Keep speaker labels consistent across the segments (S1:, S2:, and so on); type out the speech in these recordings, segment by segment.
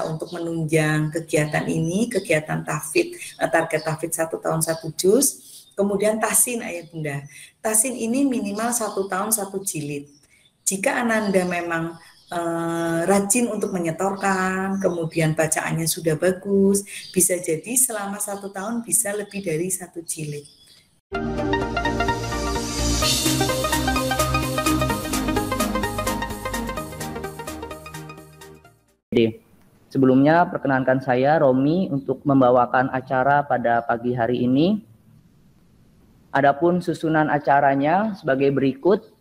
S1: untuk menunjang kegiatan ini, kegiatan tahfidz, target tahfidz 1 tahun 1 juz. Kemudian tahsin ayah bunda. Tahsin ini minimal 1 tahun 1 jilid. Jika Ananda memang rajin untuk menyetorkan, kemudian bacaannya sudah bagus, bisa jadi selama 1 tahun bisa lebih dari 1 jilid.
S2: Sebelumnya perkenankan saya Romi untuk membawakan acara pada pagi hari ini. Adapun susunan acaranya sebagai berikut: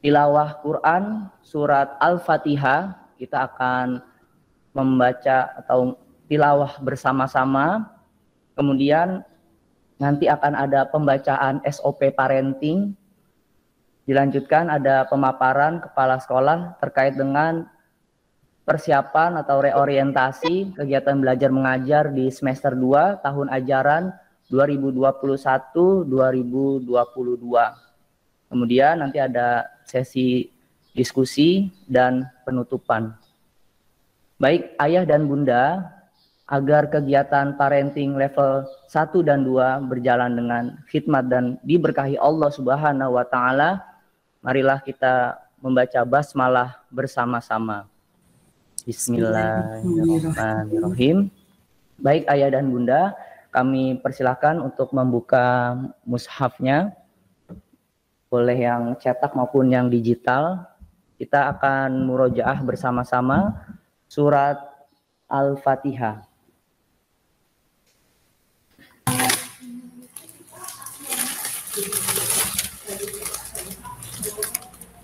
S2: tilawah Quran surat Al-Fatihah, kita akan membaca atau tilawah bersama-sama. Kemudian nanti akan ada pembacaan SOP parenting. Dilanjutkan ada pemaparan kepala sekolah terkait dengan persiapan atau reorientasi kegiatan belajar mengajar di semester 2 tahun ajaran 2021-2022. Kemudian nanti ada sesi diskusi dan penutupan. Baik ayah dan bunda, agar kegiatan parenting level 1 dan 2 berjalan dengan khidmat dan diberkahi Allah Subhanahu wa taala, marilah kita membaca basmalah bersama-sama. Bismillahirrahmanirrahim. Baik ayah dan bunda, kami persilahkan untuk membuka mushafnya, boleh yang cetak maupun yang digital. Kita akan murojaah bersama-sama surat Al-Fatihah.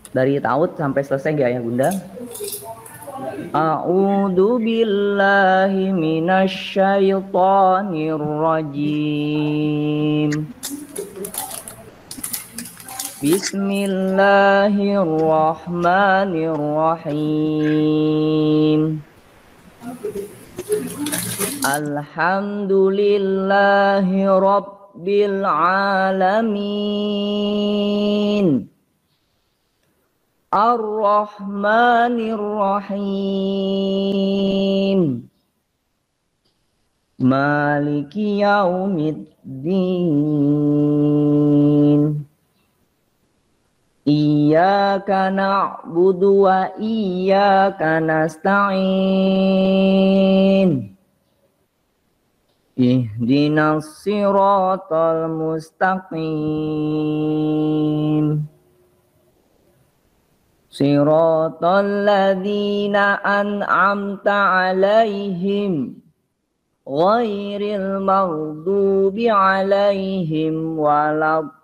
S2: Dari taut sampai selesai nggak ya bunda? A'udzu billahi minasyaitonir rajim. Bismillahirrahmanirrahim. Alhamdulillahi rabbil alamin. Ar-Rahmanir-Rahim. Maliki yaumiddin. Iyyaka na'budu wa iyyaka nasta'in. Ihdinas siratal mustaqim. Siratal ladzina an'amta 'alaihim ghairil maghdubi 'alaihim waladdallin.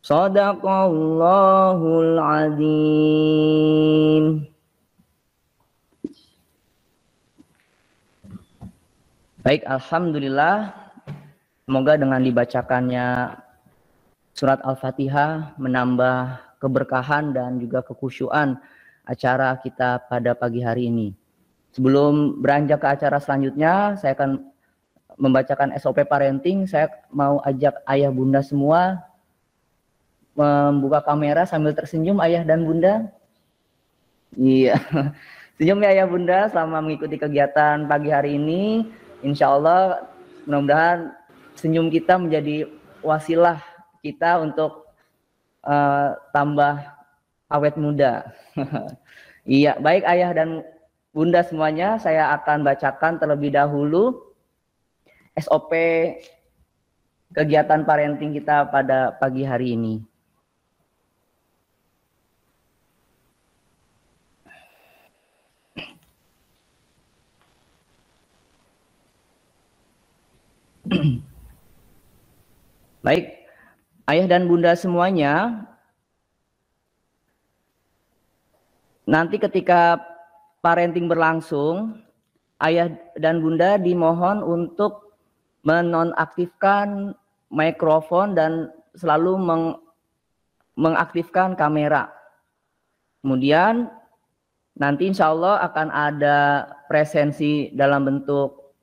S2: Shadaqallahul 'adzim. Baik, alhamdulillah. Semoga dengan dibacakannya surat Al-Fatihah menambah keberkahan dan juga kekhusyuan acara kita pada pagi hari ini. Sebelum beranjak ke acara selanjutnya, saya akan membacakan SOP parenting. Saya mau ajak ayah bunda semua membuka kamera sambil tersenyum ayah dan bunda. Iya, senyum ya ayah bunda selama mengikuti kegiatan pagi hari ini. Insya Allah mudah-mudahan senyum kita menjadi wasilah kita untuk tambah awet muda. Iya, baik ayah dan bunda semuanya, saya akan bacakan terlebih dahulu SOP kegiatan parenting kita pada pagi hari ini. Baik, ayah dan bunda semuanya, nanti ketika parenting berlangsung, ayah dan bunda dimohon untuk menonaktifkan mikrofon dan selalu mengaktifkan kamera. Kemudian nanti insya Allah akan ada presensi dalam bentuk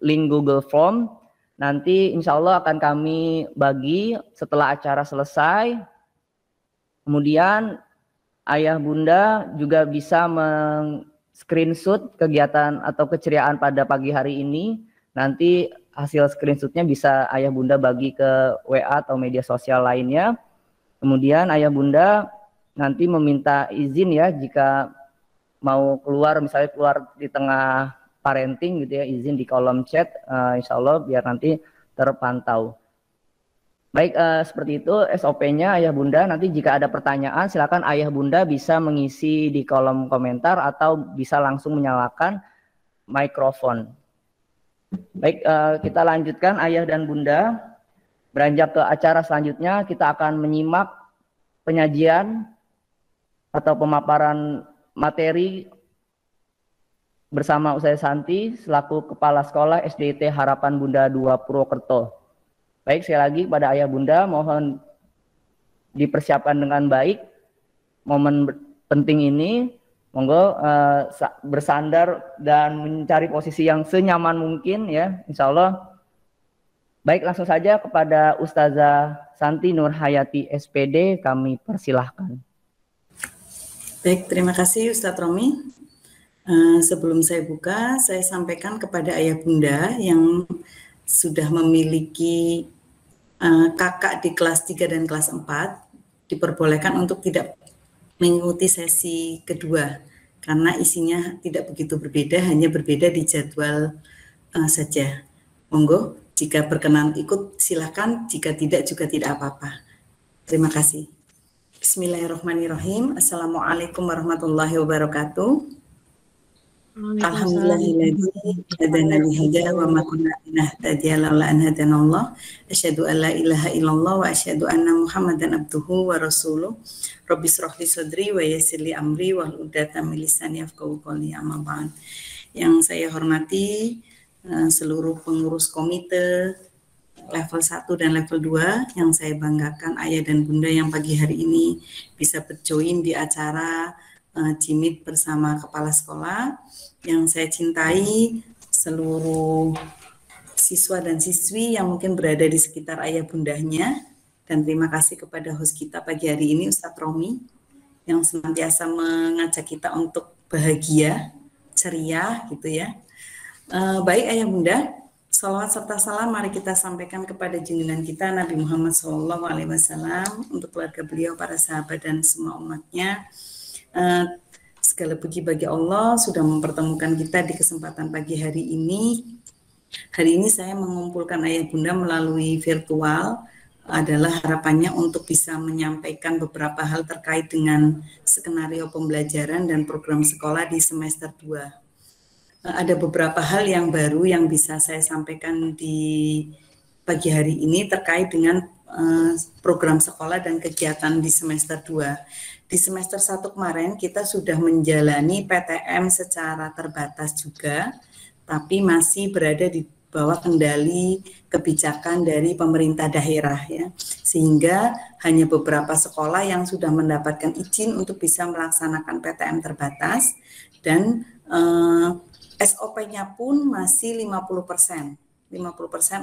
S2: link Google Form. nanti insya Allah akan kami bagi setelah acara selesai. Kemudian ayah bunda juga bisa screenshot kegiatan atau keceriaan pada pagi hari ini. Nanti hasil screenshotnya bisa ayah bunda bagi ke WA atau media sosial lainnya. Kemudian ayah bunda nanti meminta izin ya jika mau keluar, misalnya keluar di tengah parenting gitu ya, izin di kolom chat, insya Allah biar nanti terpantau. Baik, seperti itu SOP-nya ayah bunda. Nanti jika ada pertanyaan silakan ayah bunda bisa mengisi di kolom komentar atau bisa langsung menyalakan mikrofon. Baik, kita lanjutkan ayah dan bunda. Beranjak ke acara selanjutnya, kita akan menyimak penyajian atau pemaparan materi bersama Ustazah Santi selaku Kepala Sekolah SDIT Harapan Bunda 2 Purwokerto. Baik, sekali lagi pada ayah bunda mohon dipersiapkan dengan baik momen penting ini. Monggo bersandar dan mencari posisi yang senyaman mungkin ya, insya Allah. Baik, langsung saja kepada Ustazah Santi Nurhayati SPD kami persilahkan.
S1: Baik, terima kasih Ustadz Romi. Sebelum saya buka, saya sampaikan kepada ayah bunda yang sudah memiliki kakak di kelas 3 dan kelas 4, diperbolehkan untuk tidak mengikuti sesi kedua, karena isinya tidak begitu berbeda, hanya berbeda di jadwal saja. Monggo, jika berkenan ikut silakan, jika tidak juga tidak apa-apa. Terima kasih. Bismillahirrahmanirrahim. Assalamualaikum warahmatullahi wabarakatuh. Alhamdulillahilladzi hadana li hadza wa ma kunna linahtadiya laula an hadanallah. Asyhadu an la ilaha illallah wa asyhadu anna Muhammadan abduhu wa rasuluh. Rabbi shrah li sadri wa yassir li amri wahlul 'uqdatam min lisani yafqahu qawli. Amma ba'd. Yang saya hormati seluruh pengurus komite level 1 dan level 2, yang saya banggakan ayah dan bunda yang pagi hari ini bisa berjoin di acara Jimit bersama kepala sekolah. Yang saya cintai seluruh siswa dan siswi yang mungkin berada di sekitar ayah bundanya, dan terima kasih kepada host kita pagi hari ini Ustadz Romi yang senantiasa mengajak kita untuk bahagia, ceria gitu ya. Baik ayah bunda, salawat serta salam mari kita sampaikan kepada junjungan kita Nabi Muhammad SAW, untuk keluarga beliau, para sahabat dan semua umatnya. Segala puji bagi Allah sudah mempertemukan kita di kesempatan pagi hari ini. Hari ini saya mengumpulkan ayah bunda melalui virtual, adalah harapannya untuk bisa menyampaikan beberapa hal terkait dengan skenario pembelajaran dan program sekolah di semester 2. Ada beberapa hal yang baru yang bisa saya sampaikan di pagi hari ini terkait dengan program sekolah dan kegiatan di semester 2. Di semester 1 kemarin kita sudah menjalani PTM secara terbatas juga, tapi masih berada di bawah kendali kebijakan dari pemerintah daerah ya. Sehingga hanya beberapa sekolah yang sudah mendapatkan izin untuk bisa melaksanakan PTM terbatas, dan SOP-nya pun masih 50%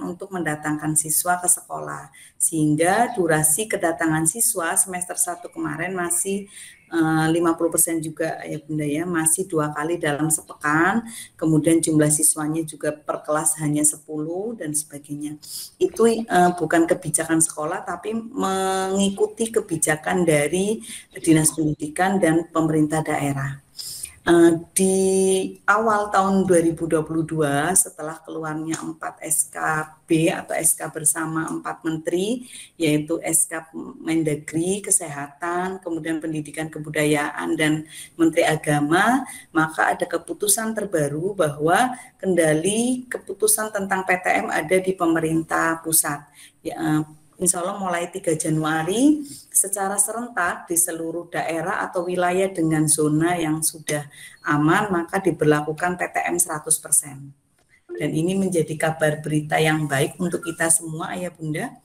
S1: untuk mendatangkan siswa ke sekolah, sehingga durasi kedatangan siswa semester 1 kemarin masih 50% juga ya bunda ya, masih 2 kali dalam sepekan, kemudian jumlah siswanya juga per kelas hanya 10 dan sebagainya. Itu bukan kebijakan sekolah, tapi mengikuti kebijakan dari Dinas Pendidikan dan pemerintah daerah. Di awal tahun 2022 setelah keluarnya 4 SKB atau SK bersama 4 menteri, yaitu SK Mendagri, Kesehatan, kemudian Pendidikan Kebudayaan, dan Menteri Agama, maka ada keputusan terbaru bahwa kendali keputusan tentang PTM ada di pemerintah pusat. Insya Allah mulai 3 Januari secara serentak di seluruh daerah atau wilayah dengan zona yang sudah aman, maka diberlakukan PTM 100%. Dan ini menjadi kabar berita yang baik untuk kita semua ayah bunda.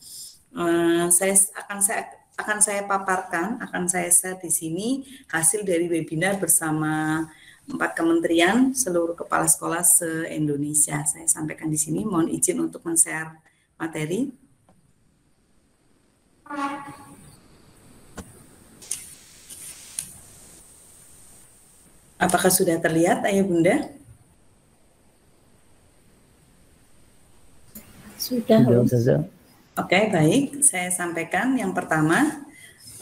S1: Akan saya paparkan, akan saya share di sini hasil dari webinar bersama 4 kementerian, seluruh kepala sekolah se-Indonesia. Saya sampaikan di sini, mohon izin untuk men-share materi. Apakah sudah terlihat, Ayah Bunda?
S3: Sudah.
S1: Oke, baik. Saya sampaikan yang pertama,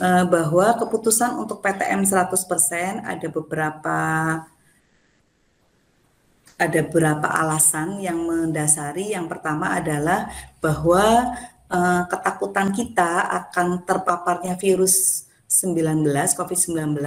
S1: bahwa keputusan untuk PTM 100% ada beberapa alasan yang mendasari. Yang pertama adalah bahwa ketakutan kita akan terpaparnya virus 19, COVID-19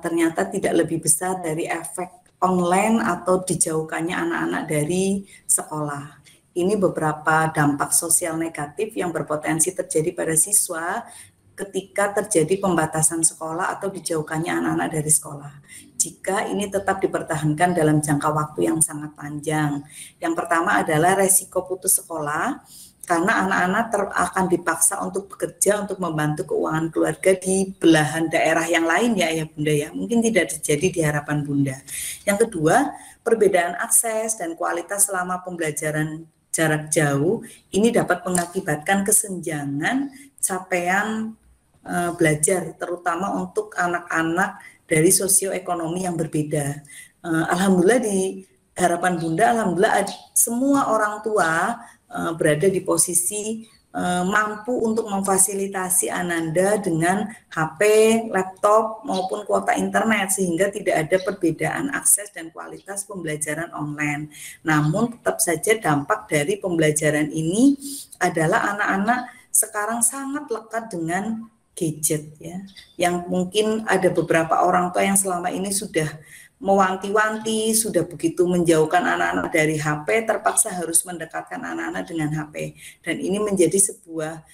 S1: ternyata tidak lebih besar dari efek online atau dijauhkannya anak-anak dari sekolah. Ini beberapa dampak sosial negatif yang berpotensi terjadi pada siswa ketika terjadi pembatasan sekolah atau dijauhkannya anak-anak dari sekolah. Jika ini tetap dipertahankan dalam jangka waktu yang sangat panjang. Yang pertama adalah resiko putus sekolah, karena anak-anak akan dipaksa untuk bekerja untuk membantu keuangan keluarga di belahan daerah yang lain ya Ayah Bunda ya. Mungkin tidak terjadi di harapan Bunda. Yang kedua, perbedaan akses dan kualitas selama pembelajaran jarak jauh ini dapat mengakibatkan kesenjangan capaian belajar, terutama untuk anak-anak dari sosioekonomi yang berbeda. Alhamdulillah di harapan Bunda, alhamdulillah semua orang tua berada di posisi mampu untuk memfasilitasi Ananda dengan HP, laptop maupun kuota internet sehingga tidak ada perbedaan akses dan kualitas pembelajaran online. Namun tetap saja dampak dari pembelajaran ini adalah anak-anak sekarang sangat lekat dengan gadget ya, yang mungkin ada beberapa orang tua yang selama ini sudah mewanti-wanti, sudah begitu menjauhkan anak-anak dari HP, terpaksa harus mendekatkan anak-anak dengan HP, dan ini menjadi sebuah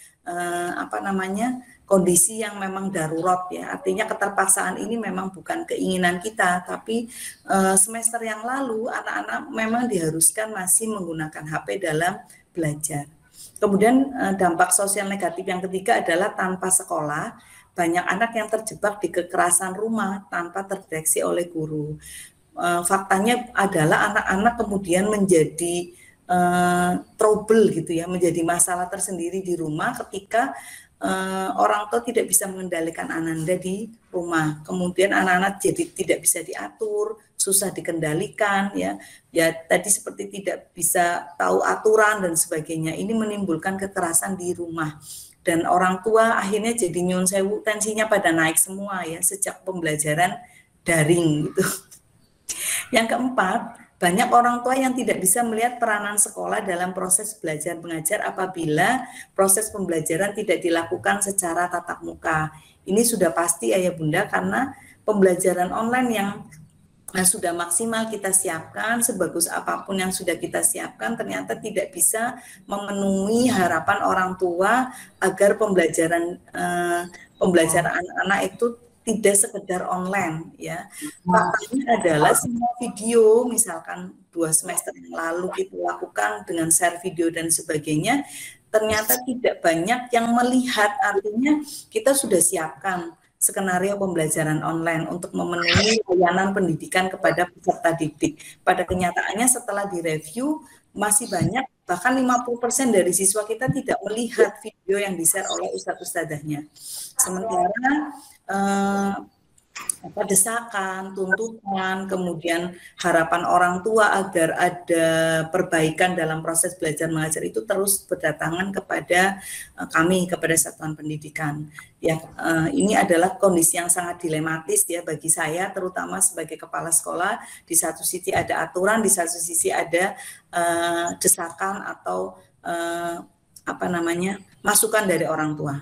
S1: kondisi yang memang darurat ya. Artinya keterpaksaan ini memang bukan keinginan kita, tapi semester yang lalu anak-anak memang diharuskan masih menggunakan HP dalam belajar. Kemudian dampak sosial negatif yang ketiga adalah tanpa sekolah, banyak anak yang terjebak di kekerasan rumah tanpa terdeteksi oleh guru. Faktanya adalah anak-anak kemudian menjadi trouble gitu ya, menjadi masalah tersendiri di rumah ketika orang tua tidak bisa mengendalikan Ananda di rumah. Kemudian anak-anak jadi tidak bisa diatur, susah dikendalikan ya. Ya tadi seperti tidak bisa tahu aturan dan sebagainya. Ini menimbulkan kekerasan di rumah. Dan orang tua akhirnya jadi nyun sewu, tensinya pada naik semua ya sejak pembelajaran daring gitu. Yang keempat, banyak orang tua yang tidak bisa melihat peranan sekolah dalam proses belajar mengajar apabila proses pembelajaran tidak dilakukan secara tatap muka. Ini sudah pasti Ayah Bunda, karena pembelajaran online yang sudah maksimal kita siapkan, sebagus apapun yang sudah kita siapkan, ternyata tidak bisa memenuhi harapan orang tua agar pembelajaran anak-anak itu tidak sekedar online ya. Faktanya adalah semua video, misalkan 2 semester yang lalu kita lakukan dengan share video dan sebagainya, ternyata tidak banyak yang melihat. Artinya kita sudah siapkan skenario pembelajaran online untuk memenuhi layanan pendidikan kepada peserta didik. Pada kenyataannya setelah direview masih banyak, bahkan 50% dari siswa kita tidak melihat video yang di-share oleh ustadz-ustadzahnya. Sementara desakan, tuntutan, kemudian harapan orang tua agar ada perbaikan dalam proses belajar mengajar itu terus berdatangan kepada kami, kepada satuan pendidikan. Ya, ini adalah kondisi yang sangat dilematis ya bagi saya, terutama sebagai kepala sekolah. Di satu sisi ada aturan, di satu sisi ada desakan atau masukan dari orang tua.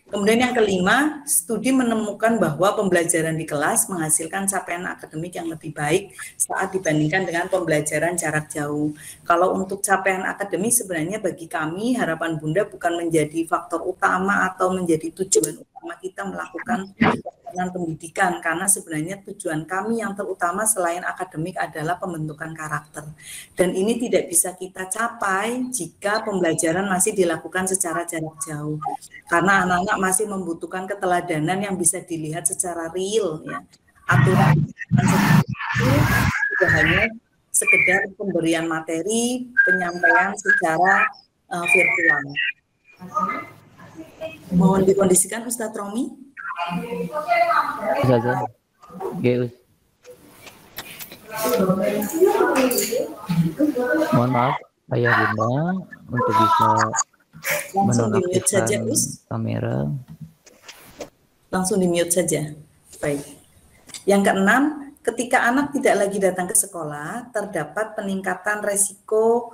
S1: Kemudian yang kelima, studi menemukan bahwa pembelajaran di kelas menghasilkan capaian akademik yang lebih baik saat dibandingkan dengan pembelajaran jarak jauh. Kalau untuk capaian akademik sebenarnya bagi kami harapan Bunda bukan menjadi faktor utama atau menjadi tujuan utama kita melakukan pendidikan, karena sebenarnya tujuan kami yang terutama selain akademik adalah pembentukan karakter, dan ini tidak bisa kita capai jika pembelajaran masih dilakukan secara jarak jauh, karena anak-anak masih membutuhkan keteladanan yang bisa dilihat secara real ya. Aturan tidak hanya sekedar pemberian materi, penyampaian secara virtual. Mohon dikondisikan Ustadz Romi.
S2: Ustazah. Geus. Mohon maaf Ayah Bunda untuk bisa menonaktifkan kamera.
S1: Langsung di-mute saja. Baik. Yang keenam, ketika anak tidak lagi datang ke sekolah, terdapat peningkatan resiko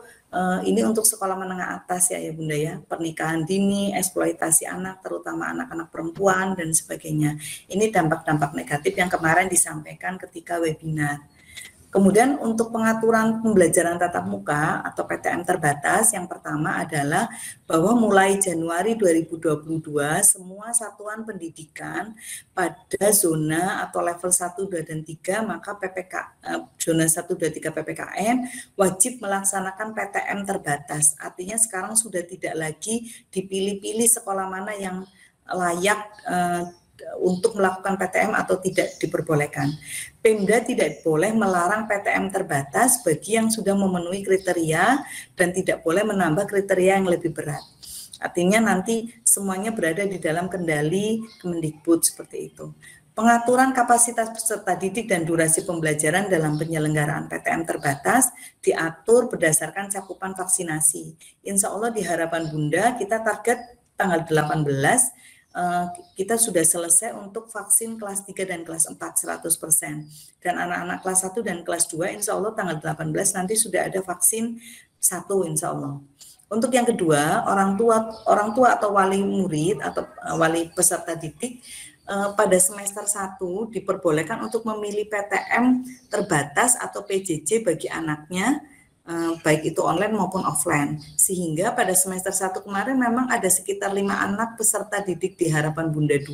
S1: ini untuk sekolah menengah atas ya Bunda ya, pernikahan dini, eksploitasi anak, terutama anak-anak perempuan dan sebagainya. Ini dampak-dampak negatif yang kemarin disampaikan ketika webinar. Kemudian untuk pengaturan pembelajaran tatap muka atau PTM terbatas, yang pertama adalah bahwa mulai Januari 2022 semua satuan pendidikan pada zona atau level 1, 2, dan 3 maka zona 1, 2, 3 PPKM wajib melaksanakan PTM terbatas. Artinya sekarang sudah tidak lagi dipilih-pilih sekolah mana yang layak untuk melakukan PTM atau tidak diperbolehkan. Pemda tidak boleh melarang PTM terbatas bagi yang sudah memenuhi kriteria dan tidak boleh menambah kriteria yang lebih berat. Artinya nanti semuanya berada di dalam kendali Kemendikbud seperti itu. Pengaturan kapasitas peserta didik dan durasi pembelajaran dalam penyelenggaraan PTM terbatas diatur berdasarkan cakupan vaksinasi. Insya Allah di harapan Bunda kita target tanggal 18 kita sudah selesai untuk vaksin kelas 3 dan kelas 4 100%. Dan anak-anak kelas 1 dan kelas 2 insya Allah tanggal 18 nanti sudah ada vaksin 1 insya Allah. Untuk yang kedua, orang tua atau wali murid atau wali peserta didik pada semester 1 diperbolehkan untuk memilih PTM terbatas atau PJJ bagi anaknya, baik itu online maupun offline. Sehingga pada semester 1 kemarin memang ada sekitar 5 anak peserta didik di Harapan Bunda 2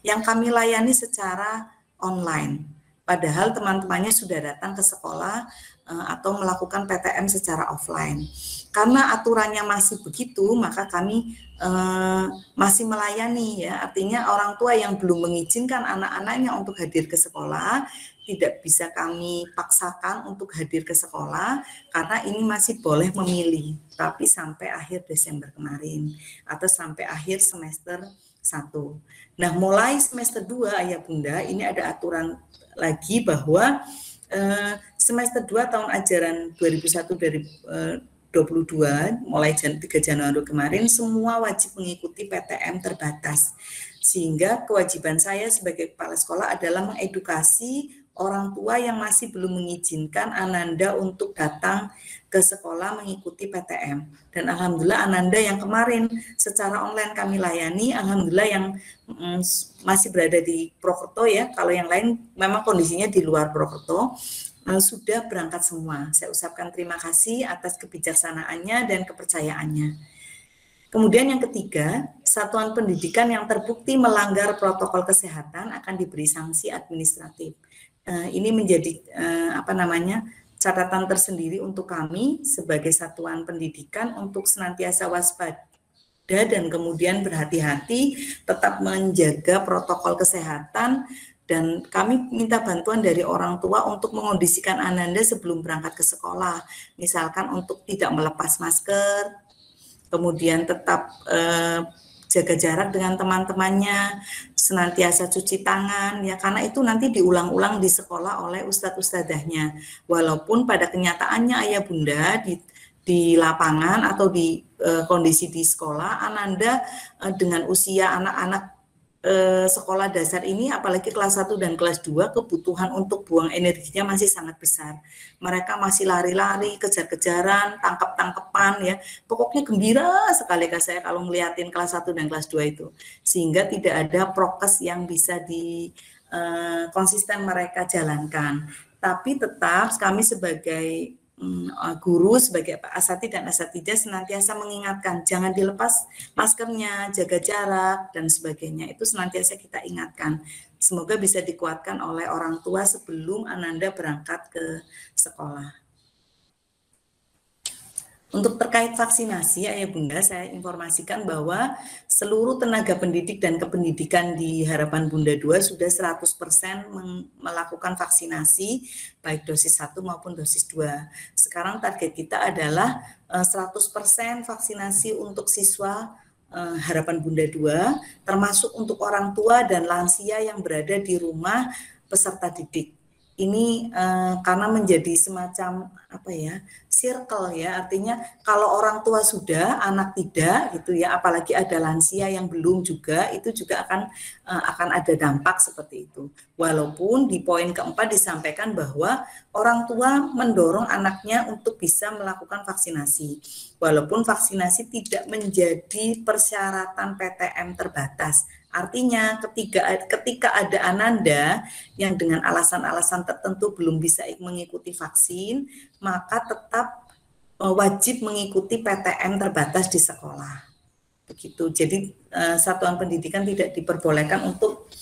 S1: yang kami layani secara online. Padahal teman-temannya sudah datang ke sekolah atau melakukan PTM secara offline. Karena aturannya masih begitu, maka kami masih melayani ya. Artinya orang tua yang belum mengizinkan anak-anaknya untuk hadir ke sekolah tidak bisa kami paksakan untuk hadir ke sekolah karena ini masih boleh memilih, tapi sampai akhir Desember kemarin atau sampai akhir semester 1. Nah, mulai semester 2 Ayah Bunda ini ada aturan lagi bahwa semester 2 tahun ajaran 2021-2022 mulai 3 Januari kemarin semua wajib mengikuti PTM terbatas. Sehingga kewajiban saya sebagai kepala sekolah adalah mengedukasi orang tua yang masih belum mengizinkan Ananda untuk datang ke sekolah mengikuti PTM. Dan alhamdulillah Ananda yang kemarin secara online kami layani, alhamdulillah yang masih berada di Purwokerto ya, kalau yang lain memang kondisinya di luar Purwokerto, sudah berangkat semua. Saya ucapkan terima kasih atas kebijaksanaannya dan kepercayaannya. Kemudian yang ketiga, satuan pendidikan yang terbukti melanggar protokol kesehatan akan diberi sanksi administratif. Ini menjadi catatan tersendiri untuk kami sebagai satuan pendidikan untuk senantiasa waspada dan kemudian berhati-hati tetap menjaga protokol kesehatan, dan kami minta bantuan dari orang tua untuk mengondisikan Ananda sebelum berangkat ke sekolah, misalkan untuk tidak melepas masker, kemudian tetap jaga jarak dengan teman-temannya, senantiasa cuci tangan ya, karena itu nanti diulang-ulang di sekolah oleh ustadz-ustadzahnya. Walaupun pada kenyataannya Ayah Bunda di lapangan atau di kondisi di sekolah, Ananda dengan usia anak-anak sekolah dasar ini, apalagi kelas 1 dan kelas 2, kebutuhan untuk buang energinya masih sangat besar. Mereka masih lari-lari, kejar-kejaran, tangkap-tangkepan ya. Pokoknya gembira sekali saya kalau melihatin kelas 1 dan kelas 2 itu. Sehingga tidak ada prokes yang bisa konsisten mereka jalankan. Tapi tetap kami sebagai guru, sebagai asatidz dan asatidzah senantiasa mengingatkan jangan dilepas maskernya, jaga jarak dan sebagainya, itu senantiasa kita ingatkan. Semoga bisa dikuatkan oleh orang tua sebelum Ananda berangkat ke sekolah. Untuk terkait vaksinasi, Ayah Bunda, saya informasikan bahwa seluruh tenaga pendidik dan kependidikan di Harapan Bunda 2 sudah 100% melakukan vaksinasi, baik dosis 1 maupun dosis 2. Sekarang target kita adalah 100% vaksinasi untuk siswa Harapan Bunda 2, termasuk untuk orang tua dan lansia yang berada di rumah peserta didik. Ini karena menjadi semacam apa ya, circle ya, artinya kalau orang tua sudah, anak tidak gitu ya, apalagi ada lansia yang belum juga, itu juga akan ada dampak seperti itu. Walaupun di poin keempat disampaikan bahwa orang tua mendorong anaknya untuk bisa melakukan vaksinasi, walaupun vaksinasi tidak menjadi persyaratan PTM terbatas. Artinya ketika ada ananda yang dengan alasan-alasan tertentu belum bisa mengikuti vaksin, maka tetap wajib mengikuti PTM terbatas di sekolah. Begitu. Jadi satuan pendidikan tidak diperbolehkan untuk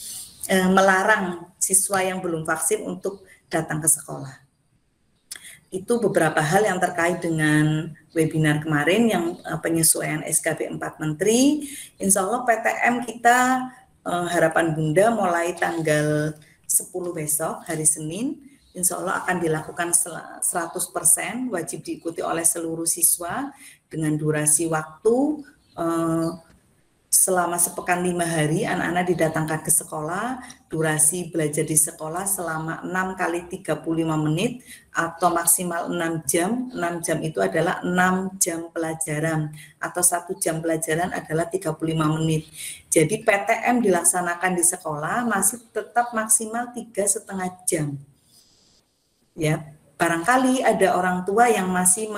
S1: melarang siswa yang belum vaksin untuk datang ke sekolah. Itu beberapa hal yang terkait dengan webinar kemarin yang penyesuaian SKB 4 Menteri. Insya Allah PTM kita Harapan Bunda mulai tanggal 10 besok, hari Senin, insya Allah akan dilakukan 100%, wajib diikuti oleh seluruh siswa dengan durasi waktu selama sepekan 5 hari anak-anak didatangkan ke sekolah, durasi belajar di sekolah selama 6 kali 35 menit atau maksimal 6 jam. 6 jam itu adalah 6 jam pelajaran atau 1 jam pelajaran adalah 35 menit. Jadi PTM dilaksanakan di sekolah masih tetap maksimal 3,5 jam. Ya, barangkali ada orang tua yang masih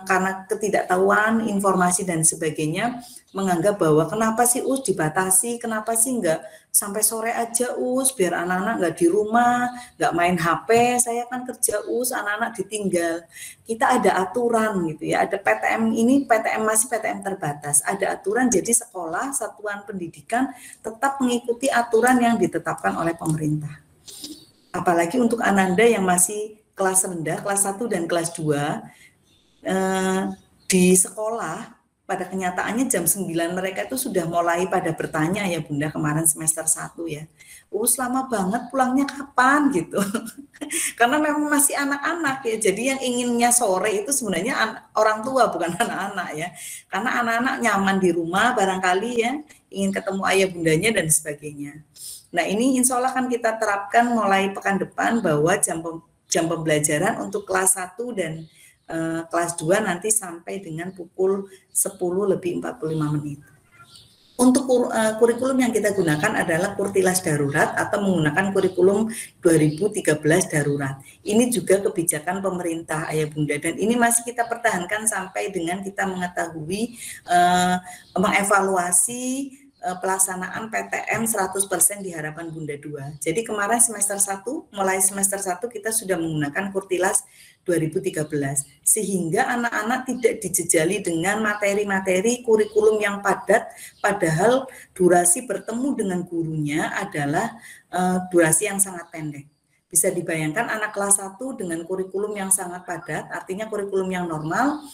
S1: karena ketidaktahuan informasi dan sebagainya menganggap bahwa kenapa sih US dibatasi, kenapa sih enggak sampai sore aja US biar anak-anak enggak di rumah, enggak main HP, saya kan kerja US, anak-anak ditinggal. Kita ada aturan gitu ya, ada PTM ini, PTM masih PTM terbatas, ada aturan jadi sekolah, satuan pendidikan tetap mengikuti aturan yang ditetapkan oleh pemerintah. Apalagi untuk ananda yang masih kelas rendah, kelas 1 dan kelas 2, di sekolah pada kenyataannya jam 9 mereka itu sudah mulai pada bertanya ya Bunda kemarin semester 1 ya. Lama banget pulangnya kapan gitu. Karena memang masih anak-anak ya. Jadi yang inginnya sore itu sebenarnya orang tua bukan anak-anak ya. Karena anak-anak nyaman di rumah barangkali ya, ingin ketemu ayah bundanya dan sebagainya. Nah, ini insya Allah kan kita terapkan mulai pekan depan bahwa jam pembelajaran untuk kelas 1 dan kelas 2 nanti sampai dengan pukul 10:45. Untuk kurikulum yang kita gunakan adalah Kurtilas darurat atau menggunakan kurikulum 2013 darurat. Ini juga kebijakan pemerintah Ayah Bunda dan ini masih kita pertahankan sampai dengan kita mengetahui mengevaluasi pelaksanaan PTM 100% di Harapan Bunda 2. Jadi kemarin semester 1, mulai semester 1 kita sudah menggunakan Kurtilas 2013. Sehingga anak-anak tidak dijejali dengan materi-materi kurikulum yang padat, padahal durasi bertemu dengan gurunya adalah durasi yang sangat pendek. Bisa dibayangkan anak kelas 1 dengan kurikulum yang sangat padat, artinya kurikulum yang normal,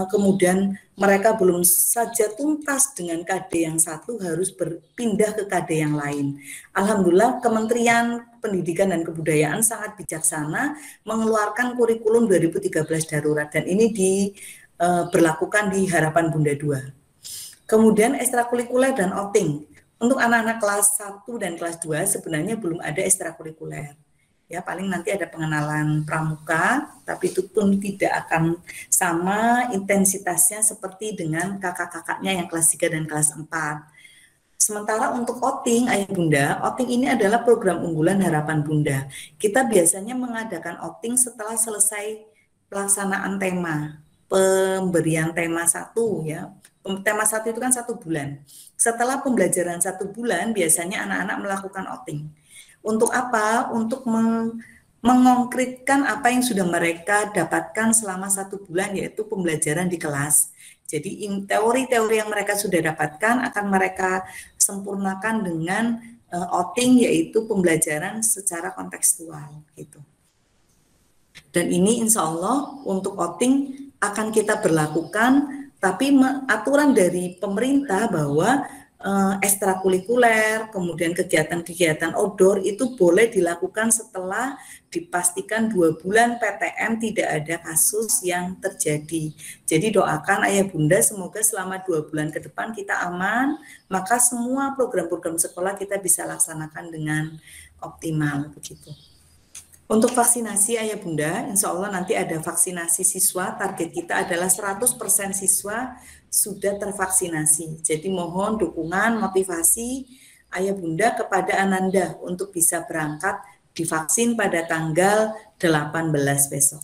S1: kemudian mereka belum saja tuntas dengan KD yang satu harus berpindah ke KD yang lain. Alhamdulillah Kementerian Pendidikan dan Kebudayaan sangat bijaksana mengeluarkan kurikulum 2013 darurat dan ini diberlakukan di Harapan Bunda 2. Kemudian ekstrakurikuler dan outing. Untuk anak-anak kelas 1 dan kelas 2 sebenarnya belum ada ekstrakurikuler. Ya, paling nanti ada pengenalan pramuka, tapi itu pun tidak akan sama intensitasnya seperti dengan kakak-kakaknya yang kelas 3 dan kelas 4. Sementara untuk outing, Ayah Bunda, outing ini adalah program unggulan Harapan Bunda. Kita biasanya mengadakan outing setelah selesai pelaksanaan tema, pemberian tema 1 ya. Tema 1 itu kan 1 bulan. Setelah pembelajaran 1 bulan, biasanya anak-anak melakukan outing. Untuk apa? Untuk mengkonkretkan apa yang sudah mereka dapatkan selama 1 bulan, yaitu pembelajaran di kelas. Jadi teori-teori yang mereka sudah dapatkan akan mereka sempurnakan dengan outing, yaitu pembelajaran secara kontekstual gitu. Dan ini insya Allah untuk outing akan kita berlakukan, tapi aturan dari pemerintah bahwa ekstrakurikuler, kemudian kegiatan-kegiatan outdoor itu boleh dilakukan setelah dipastikan 2 bulan PTM tidak ada kasus yang terjadi. Jadi doakan ayah bunda semoga selama 2 bulan ke depan kita aman, maka semua program-program sekolah kita bisa laksanakan dengan optimal begitu. Untuk vaksinasi ayah bunda, insya Allah nanti ada vaksinasi siswa, target kita adalah 100% siswa sudah tervaksinasi. Jadi mohon dukungan, motivasi ayah bunda kepada Ananda untuk bisa berangkat divaksin pada tanggal 18 besok.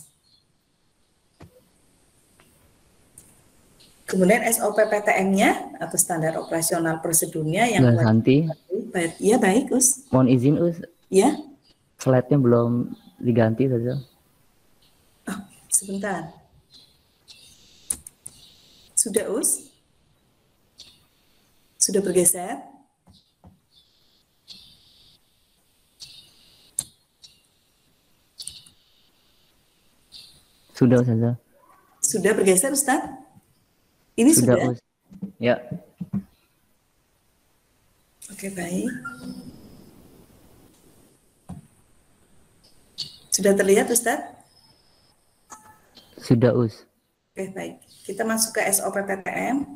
S1: Kemudian SOP PTM-nya atau standar operasional prosedurnya yang
S2: Santi.
S1: Ya baik, Us.
S2: Mohon izin, Us.
S1: Ya.
S2: Slide-nya belum diganti saja.
S1: Oh, sebentar. Sudah, Us? Sudah bergeser?
S2: Sudah, Ustazah.
S1: Sudah bergeser, Ustaz? Ini sudah?
S2: Us. Ya.
S1: Oke, baik. Sudah terlihat, Ustaz?
S2: Sudah, Us.
S1: Oke, baik. Kita masuk ke SOP PTM.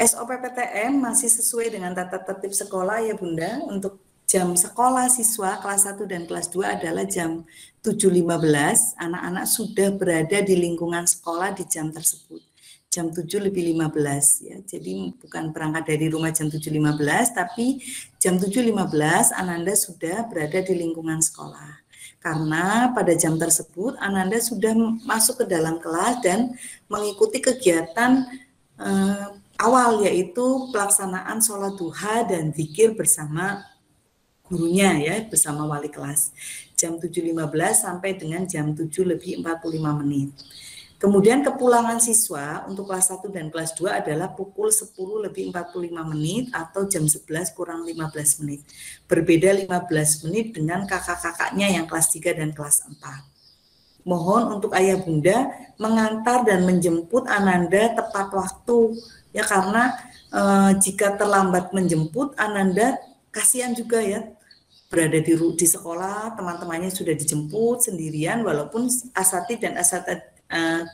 S1: SOP PTM masih sesuai dengan tata tertib sekolah ya Bunda. Untuk jam sekolah siswa kelas 1 dan kelas 2 adalah jam 7.15. Anak-anak sudah berada di lingkungan sekolah di jam tersebut. Jam 7:15 ya. Jadi bukan berangkat dari rumah jam 7.15, tapi jam 7.15 Ananda sudah berada di lingkungan sekolah. Karena pada jam tersebut Ananda sudah masuk ke dalam kelas dan mengikuti kegiatan awal, yaitu pelaksanaan sholat duha dan zikir bersama gurunya ya, bersama wali kelas. Jam 7.15 sampai dengan jam 7:45. Kemudian kepulangan siswa untuk kelas 1 dan kelas 2 adalah pukul 10:45 atau jam 11 kurang 15 menit. Berbeda 15 menit dengan kakak-kakaknya yang kelas 3 dan kelas 4. Mohon untuk ayah bunda mengantar dan menjemput Ananda tepat waktu. Ya, karena jika terlambat menjemput Ananda kasihan juga ya. Berada di sekolah, teman-temannya sudah dijemput sendirian walaupun asatid dan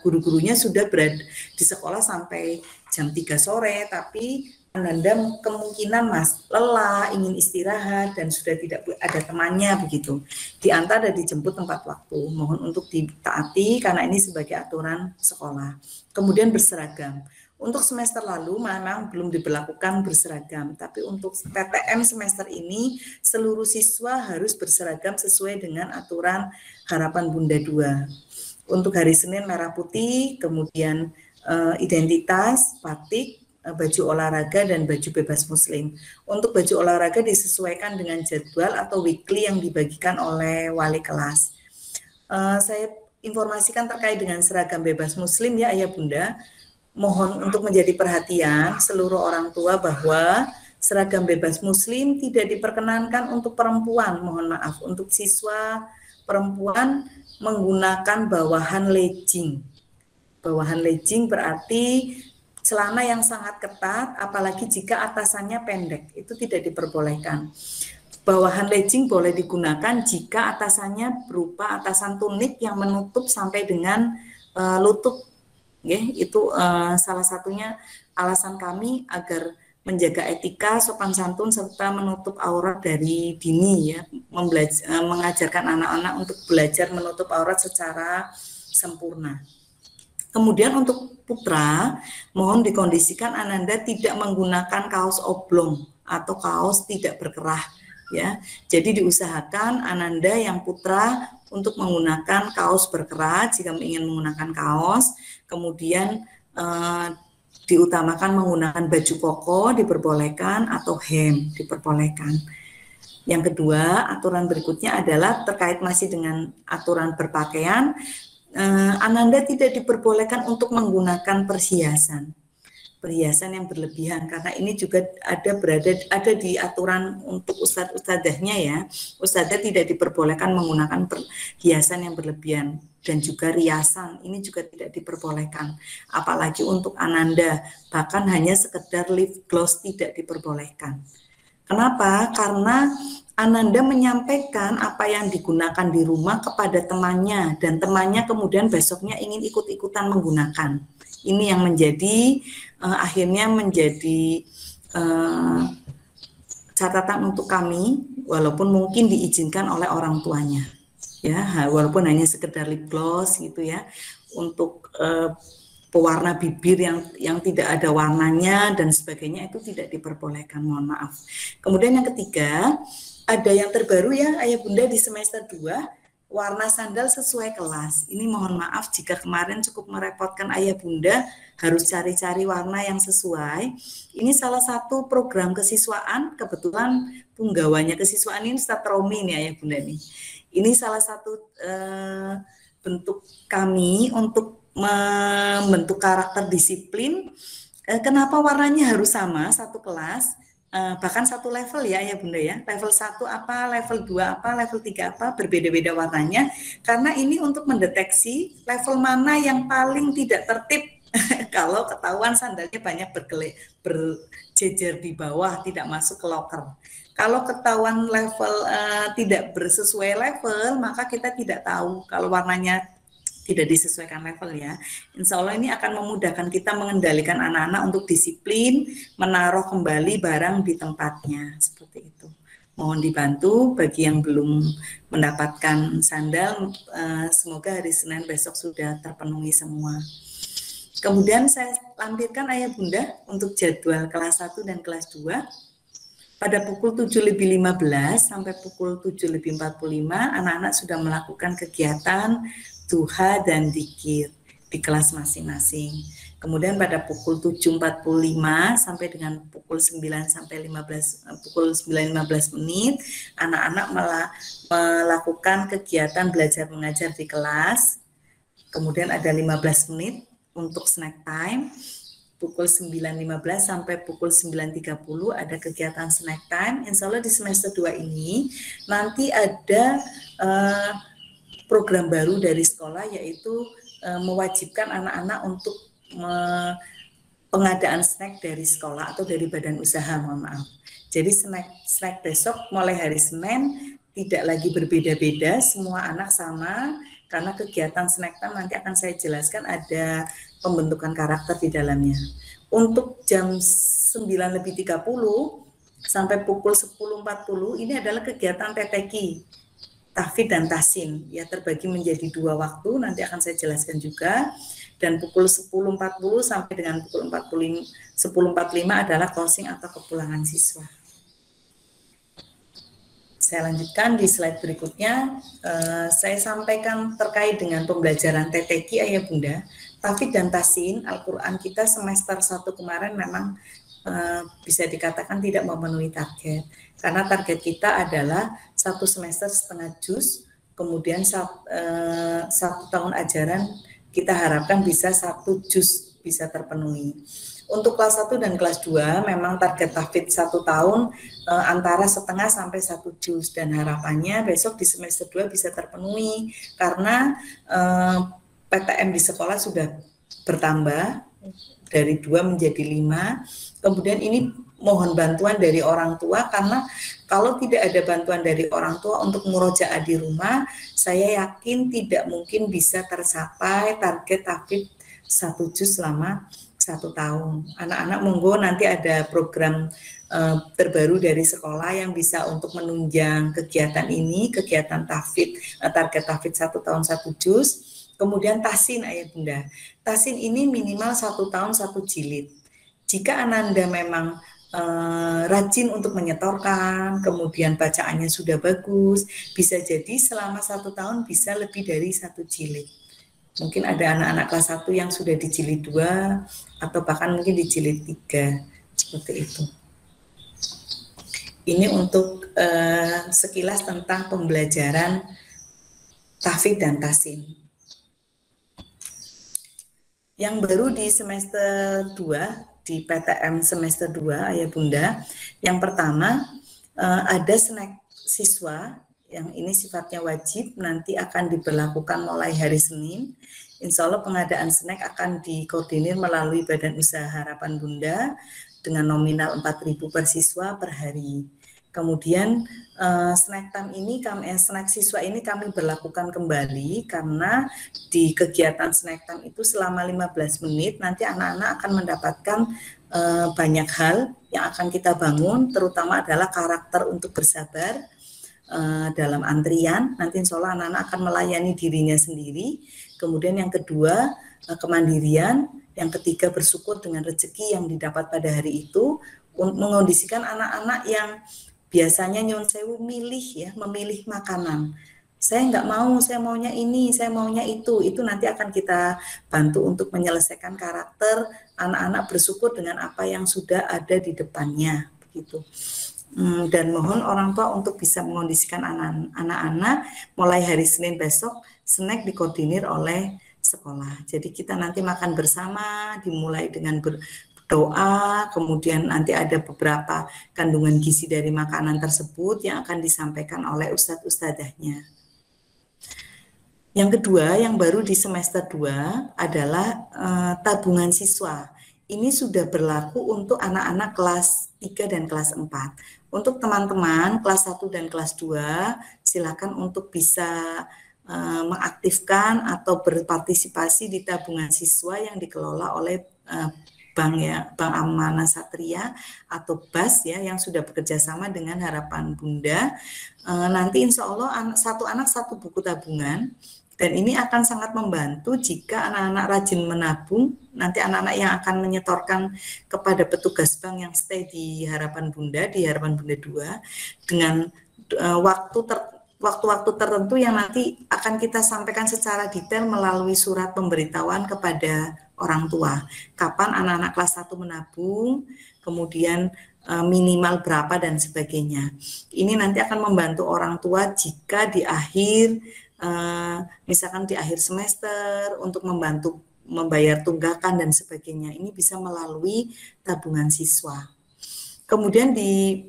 S1: guru-gurunya sudah berada di sekolah sampai jam 3 sore, tapi Ananda kemungkinan lelah, ingin istirahat, dan sudah tidak ada temannya begitu. Diantar dan dijemput tempat waktu. Mohon untuk ditaati karena ini sebagai aturan sekolah. Kemudian berseragam. Untuk semester lalu memang belum diberlakukan berseragam, tapi untuk PTM semester ini seluruh siswa harus berseragam sesuai dengan aturan Harapan Bunda 2. Untuk hari Senin merah putih, kemudian identitas, batik, baju olahraga, dan baju bebas muslim. Untuk baju olahraga disesuaikan dengan jadwal atau weekly yang dibagikan oleh wali kelas. Saya informasikan terkait dengan seragam bebas muslim ya ayah bunda. Mohon untuk menjadi perhatian seluruh orang tua bahwa seragam bebas muslim tidak diperkenankan untuk perempuan. Mohon maaf, untuk siswa perempuan menggunakan bawahan legging. Bawahan legging berarti celana yang sangat ketat, apalagi jika atasannya pendek, itu tidak diperbolehkan. Bawahan legging boleh digunakan jika atasannya berupa atasan tunik yang menutup sampai dengan lutut. Itu salah satunya alasan kami agar menjaga etika, sopan santun, serta menutup aurat dari dini ya, mengajarkan anak-anak untuk belajar menutup aurat secara sempurna. Kemudian untuk putra, mohon dikondisikan Ananda tidak menggunakan kaos oblong atau kaos tidak berkerah ya. Jadi diusahakan Ananda yang putra untuk menggunakan kaos berkerah jika ingin menggunakan kaos, kemudian diutamakan menggunakan baju koko diperbolehkan atau hem diperbolehkan. Yang kedua, aturan berikutnya adalah terkait masih dengan aturan berpakaian. Ananda tidak diperbolehkan untuk menggunakan perhiasan. perhiasan yang berlebihan, karena ini juga ada di aturan untuk ustadzahnya ya. Ustadzah tidak diperbolehkan menggunakan perhiasan yang berlebihan, dan juga riasan ini juga tidak diperbolehkan, apalagi untuk ananda, bahkan hanya sekedar lip gloss tidak diperbolehkan. Kenapa? Karena ananda menyampaikan apa yang digunakan di rumah kepada temannya, dan temannya kemudian besoknya ingin ikut-ikutan menggunakan. Ini yang menjadi akhirnya menjadi catatan untuk kami, walaupun mungkin diizinkan oleh orang tuanya, ya, walaupun hanya sekedar lip gloss gitu ya, untuk pewarna bibir yang tidak ada warnanya dan sebagainya, itu tidak diperbolehkan, mohon maaf. Kemudian yang ketiga, ada yang terbaru ya Ayah Bunda di semester 2, warna sandal sesuai kelas. Ini mohon maaf jika kemarin cukup merepotkan Ayah Bunda harus cari-cari warna yang sesuai. Ini salah satu program kesiswaan, kebetulan punggawanya kesiswaan ini Ustadz Romi nih Ayah Bunda nih. Ini salah satu bentuk kami untuk membentuk karakter disiplin. Kenapa warnanya harus sama satu kelas? Bahkan satu level ya Bunda ya, level 1 apa, level 2 apa, level 3 apa, berbeda-beda warnanya, karena ini untuk mendeteksi level mana yang paling tidak tertib kalau ketahuan sandalnya banyak berjejer di bawah, tidak masuk ke loker. Kalau ketahuan level tidak bersesuai level, maka kita tidak tahu kalau warnanya tidak disesuaikan level ya. Insya Allah ini akan memudahkan kita mengendalikan anak-anak untuk disiplin, menaruh kembali barang di tempatnya, seperti itu. Mohon dibantu bagi yang belum mendapatkan sandal, semoga hari Senin besok sudah terpenuhi semua. Kemudian saya lampirkan Ayah Bunda untuk jadwal kelas 1 dan kelas 2. Pada pukul 7.15 sampai pukul 7.45 anak-anak sudah melakukan kegiatan duha dan dzikir di kelas masing-masing. Kemudian pada pukul 7.45 sampai dengan pukul 9 sampai 9.15 menit anak-anak melakukan kegiatan belajar mengajar di kelas. Kemudian ada 15 menit untuk snack time. Pukul 9.15 sampai pukul 9.30 ada kegiatan snack time. Insya Allah di semester 2 ini nanti ada program baru dari sekolah, yaitu mewajibkan anak-anak untuk pengadaan snack dari sekolah atau dari badan usaha, mohon maaf. Jadi snack besok mulai hari Senin tidak lagi berbeda-beda, semua anak sama, karena kegiatan snack time nanti akan saya jelaskan ada pembentukan karakter di dalamnya. Untuk jam 9.30 sampai pukul 10.40 ini adalah kegiatan TTQ, tahfidz dan tahsin, ya, terbagi menjadi 2 waktu, nanti akan saya jelaskan juga. Dan pukul 10.40 sampai dengan pukul 10.45 adalah closing atau kepulangan siswa. Saya lanjutkan di slide berikutnya. Saya sampaikan terkait dengan pembelajaran TTQ Ayah Bunda. Tahfidz dan tahsin Al-Quran kita semester 1 kemarin memang bisa dikatakan tidak memenuhi target, karena target kita adalah 1 semester setengah juz, kemudian 1 tahun ajaran kita harapkan bisa 1 juz bisa terpenuhi. Untuk kelas 1 dan kelas 2 memang target tahfidz 1 tahun antara setengah sampai 1 juz, dan harapannya besok di semester 2 bisa terpenuhi karena PTM di sekolah sudah bertambah dari 2 menjadi 5. Kemudian ini mohon bantuan dari orang tua, karena kalau tidak ada bantuan dari orang tua untuk murojaah di rumah, saya yakin tidak mungkin bisa tercapai target tahfidz 1 juz selama 1 tahun. Anak-anak monggo nanti ada program terbaru dari sekolah yang bisa untuk menunjang kegiatan ini, kegiatan tahfidz, target tahfidz 1 tahun 1 juz. Kemudian tahsin Ayah Bunda. Tahsin ini minimal 1 tahun 1 jilid. Jika Ananda memang rajin untuk menyetorkan, kemudian bacaannya sudah bagus, bisa jadi selama 1 tahun bisa lebih dari 1 jilid. Mungkin ada anak-anak kelas 1 yang sudah di jilid 2 atau bahkan mungkin di jilid 3, seperti itu. Ini untuk sekilas tentang pembelajaran tahfidz dan tahsin. Yang baru di semester 2 di PTM semester 2 Ayah Bunda. Yang pertama, ada snack siswa yang ini sifatnya wajib, nanti akan diberlakukan mulai hari Senin. Insya Allah pengadaan snack akan dikoordinir melalui Badan Usaha Harapan Bunda dengan nominal 4.000 per siswa per hari. Kemudian snack time ini snack siswa ini kami berlakukan kembali karena di kegiatan snack time itu selama 15 menit nanti anak-anak akan mendapatkan banyak hal yang akan kita bangun, terutama adalah karakter untuk bersabar dalam antrian. Nanti insya Allah anak-anak akan melayani dirinya sendiri. Kemudian yang kedua, kemandirian. Yang ketiga, bersyukur dengan rezeki yang didapat pada hari itu. Mengondisikan anak-anak yang biasanya nyun sewu memilih makanan. Saya nggak mau, saya maunya ini, saya maunya itu nanti akan kita bantu untuk menyelesaikan karakter anak-anak bersyukur dengan apa yang sudah ada di depannya, begitu. Dan mohon orang tua untuk bisa mengondisikan anak-anak mulai hari Senin besok, snack dikoordinir oleh sekolah. Jadi kita nanti makan bersama, dimulai dengan berdoa, kemudian nanti ada beberapa kandungan gizi dari makanan tersebut yang akan disampaikan oleh ustadz-ustadzahnya. Yang kedua, yang baru di semester 2 adalah tabungan siswa. Ini sudah berlaku untuk anak-anak kelas 3 dan kelas 4. Untuk teman-teman kelas 1 dan kelas 2, silakan untuk bisa mengaktifkan atau berpartisipasi di tabungan siswa yang dikelola oleh Bank Amanah Satria atau BAS yang sudah bekerja sama dengan Harapan Bunda. Nanti insya Allah satu anak satu buku tabungan. Dan ini akan sangat membantu jika anak-anak rajin menabung, nanti anak-anak yang akan menyetorkan kepada petugas bank yang stay di Harapan Bunda, di Harapan Bunda 2, dengan waktu-waktu tertentu yang nanti akan kita sampaikan secara detail melalui surat pemberitahuan kepada orang tua. Kapan anak-anak kelas 1 menabung, kemudian minimal berapa dan sebagainya. Ini nanti akan membantu orang tua jika di akhir misalkan di akhir semester untuk membantu membayar tunggakan dan sebagainya. Ini bisa melalui tabungan siswa. Kemudian di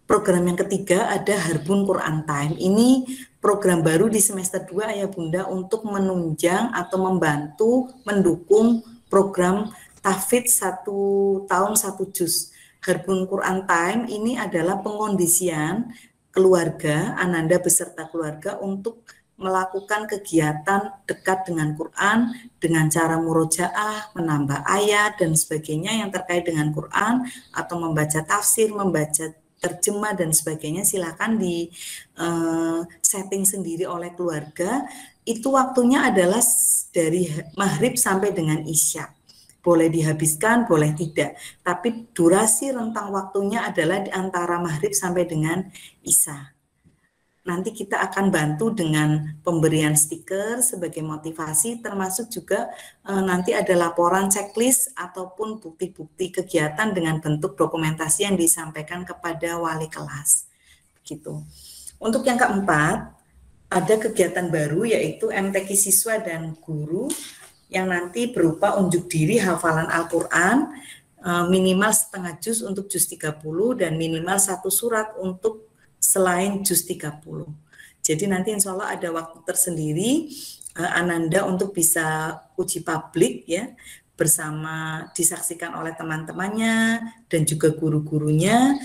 S1: program yang ketiga ada Harbun Quran Time. Ini program baru di semester 2 Ayah Bunda untuk menunjang atau membantu mendukung program tahfidz 1 tahun 1 juz. Harbun Quran Time ini adalah pengondisian keluarga, Ananda beserta keluarga untuk melakukan kegiatan dekat dengan Quran dengan cara murojaah, menambah ayat dan sebagainya yang terkait dengan Quran atau membaca tafsir, membaca terjemah dan sebagainya. Silakan di setting sendiri oleh keluarga. Itu waktunya adalah dari maghrib sampai dengan isya. Boleh dihabiskan, boleh tidak. Tapi durasi rentang waktunya adalah di antara maghrib sampai dengan isya. Nanti kita akan bantu dengan pemberian stiker sebagai motivasi, termasuk juga nanti ada laporan checklist ataupun bukti-bukti kegiatan dengan bentuk dokumentasi yang disampaikan kepada wali kelas. Begitu. Untuk yang keempat, ada kegiatan baru yaitu MTQ siswa dan guru yang nanti berupa unjuk diri hafalan Al-Quran, minimal setengah juz untuk juz 30 dan minimal 1 surat untuk selain juz 30. Jadi nanti insya Allah ada waktu tersendiri Ananda untuk bisa uji publik bersama disaksikan oleh teman-temannya dan juga guru-gurunya,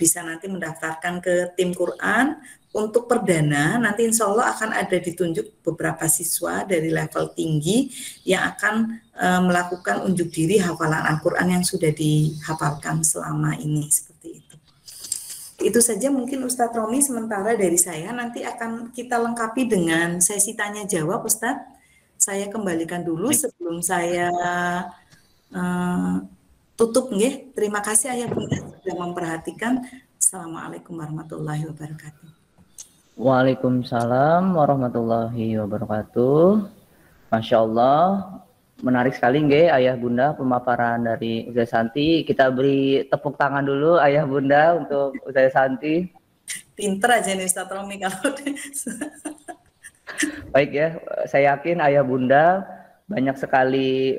S1: bisa nanti mendaftarkan ke tim Quran. Untuk perdana nanti insya Allah akan ada ditunjuk beberapa siswa dari level tinggi yang akan melakukan unjuk diri hafalan Al-Quran yang sudah dihafalkan selama ini, seperti itu. Itu saja mungkin Ustadz Romi sementara dari saya. Nanti akan kita lengkapi dengan sesi tanya jawab Ustadz. Saya kembalikan dulu sebelum saya tutup nggih. Terima kasih Ayah Bunda sudah memperhatikan. Assalamualaikum warahmatullahi wabarakatuh.
S2: Waalaikumsalam warahmatullahi wabarakatuh. Masya Allah, menarik sekali nggih Ayah Bunda pemaparan dari Ustazah Santi. Kita beri tepuk tangan dulu Ayah Bunda untuk Ustazah Santi.
S1: Pinter aja nih Ustadz Romi kalau
S2: Baik ya, saya yakin Ayah Bunda banyak sekali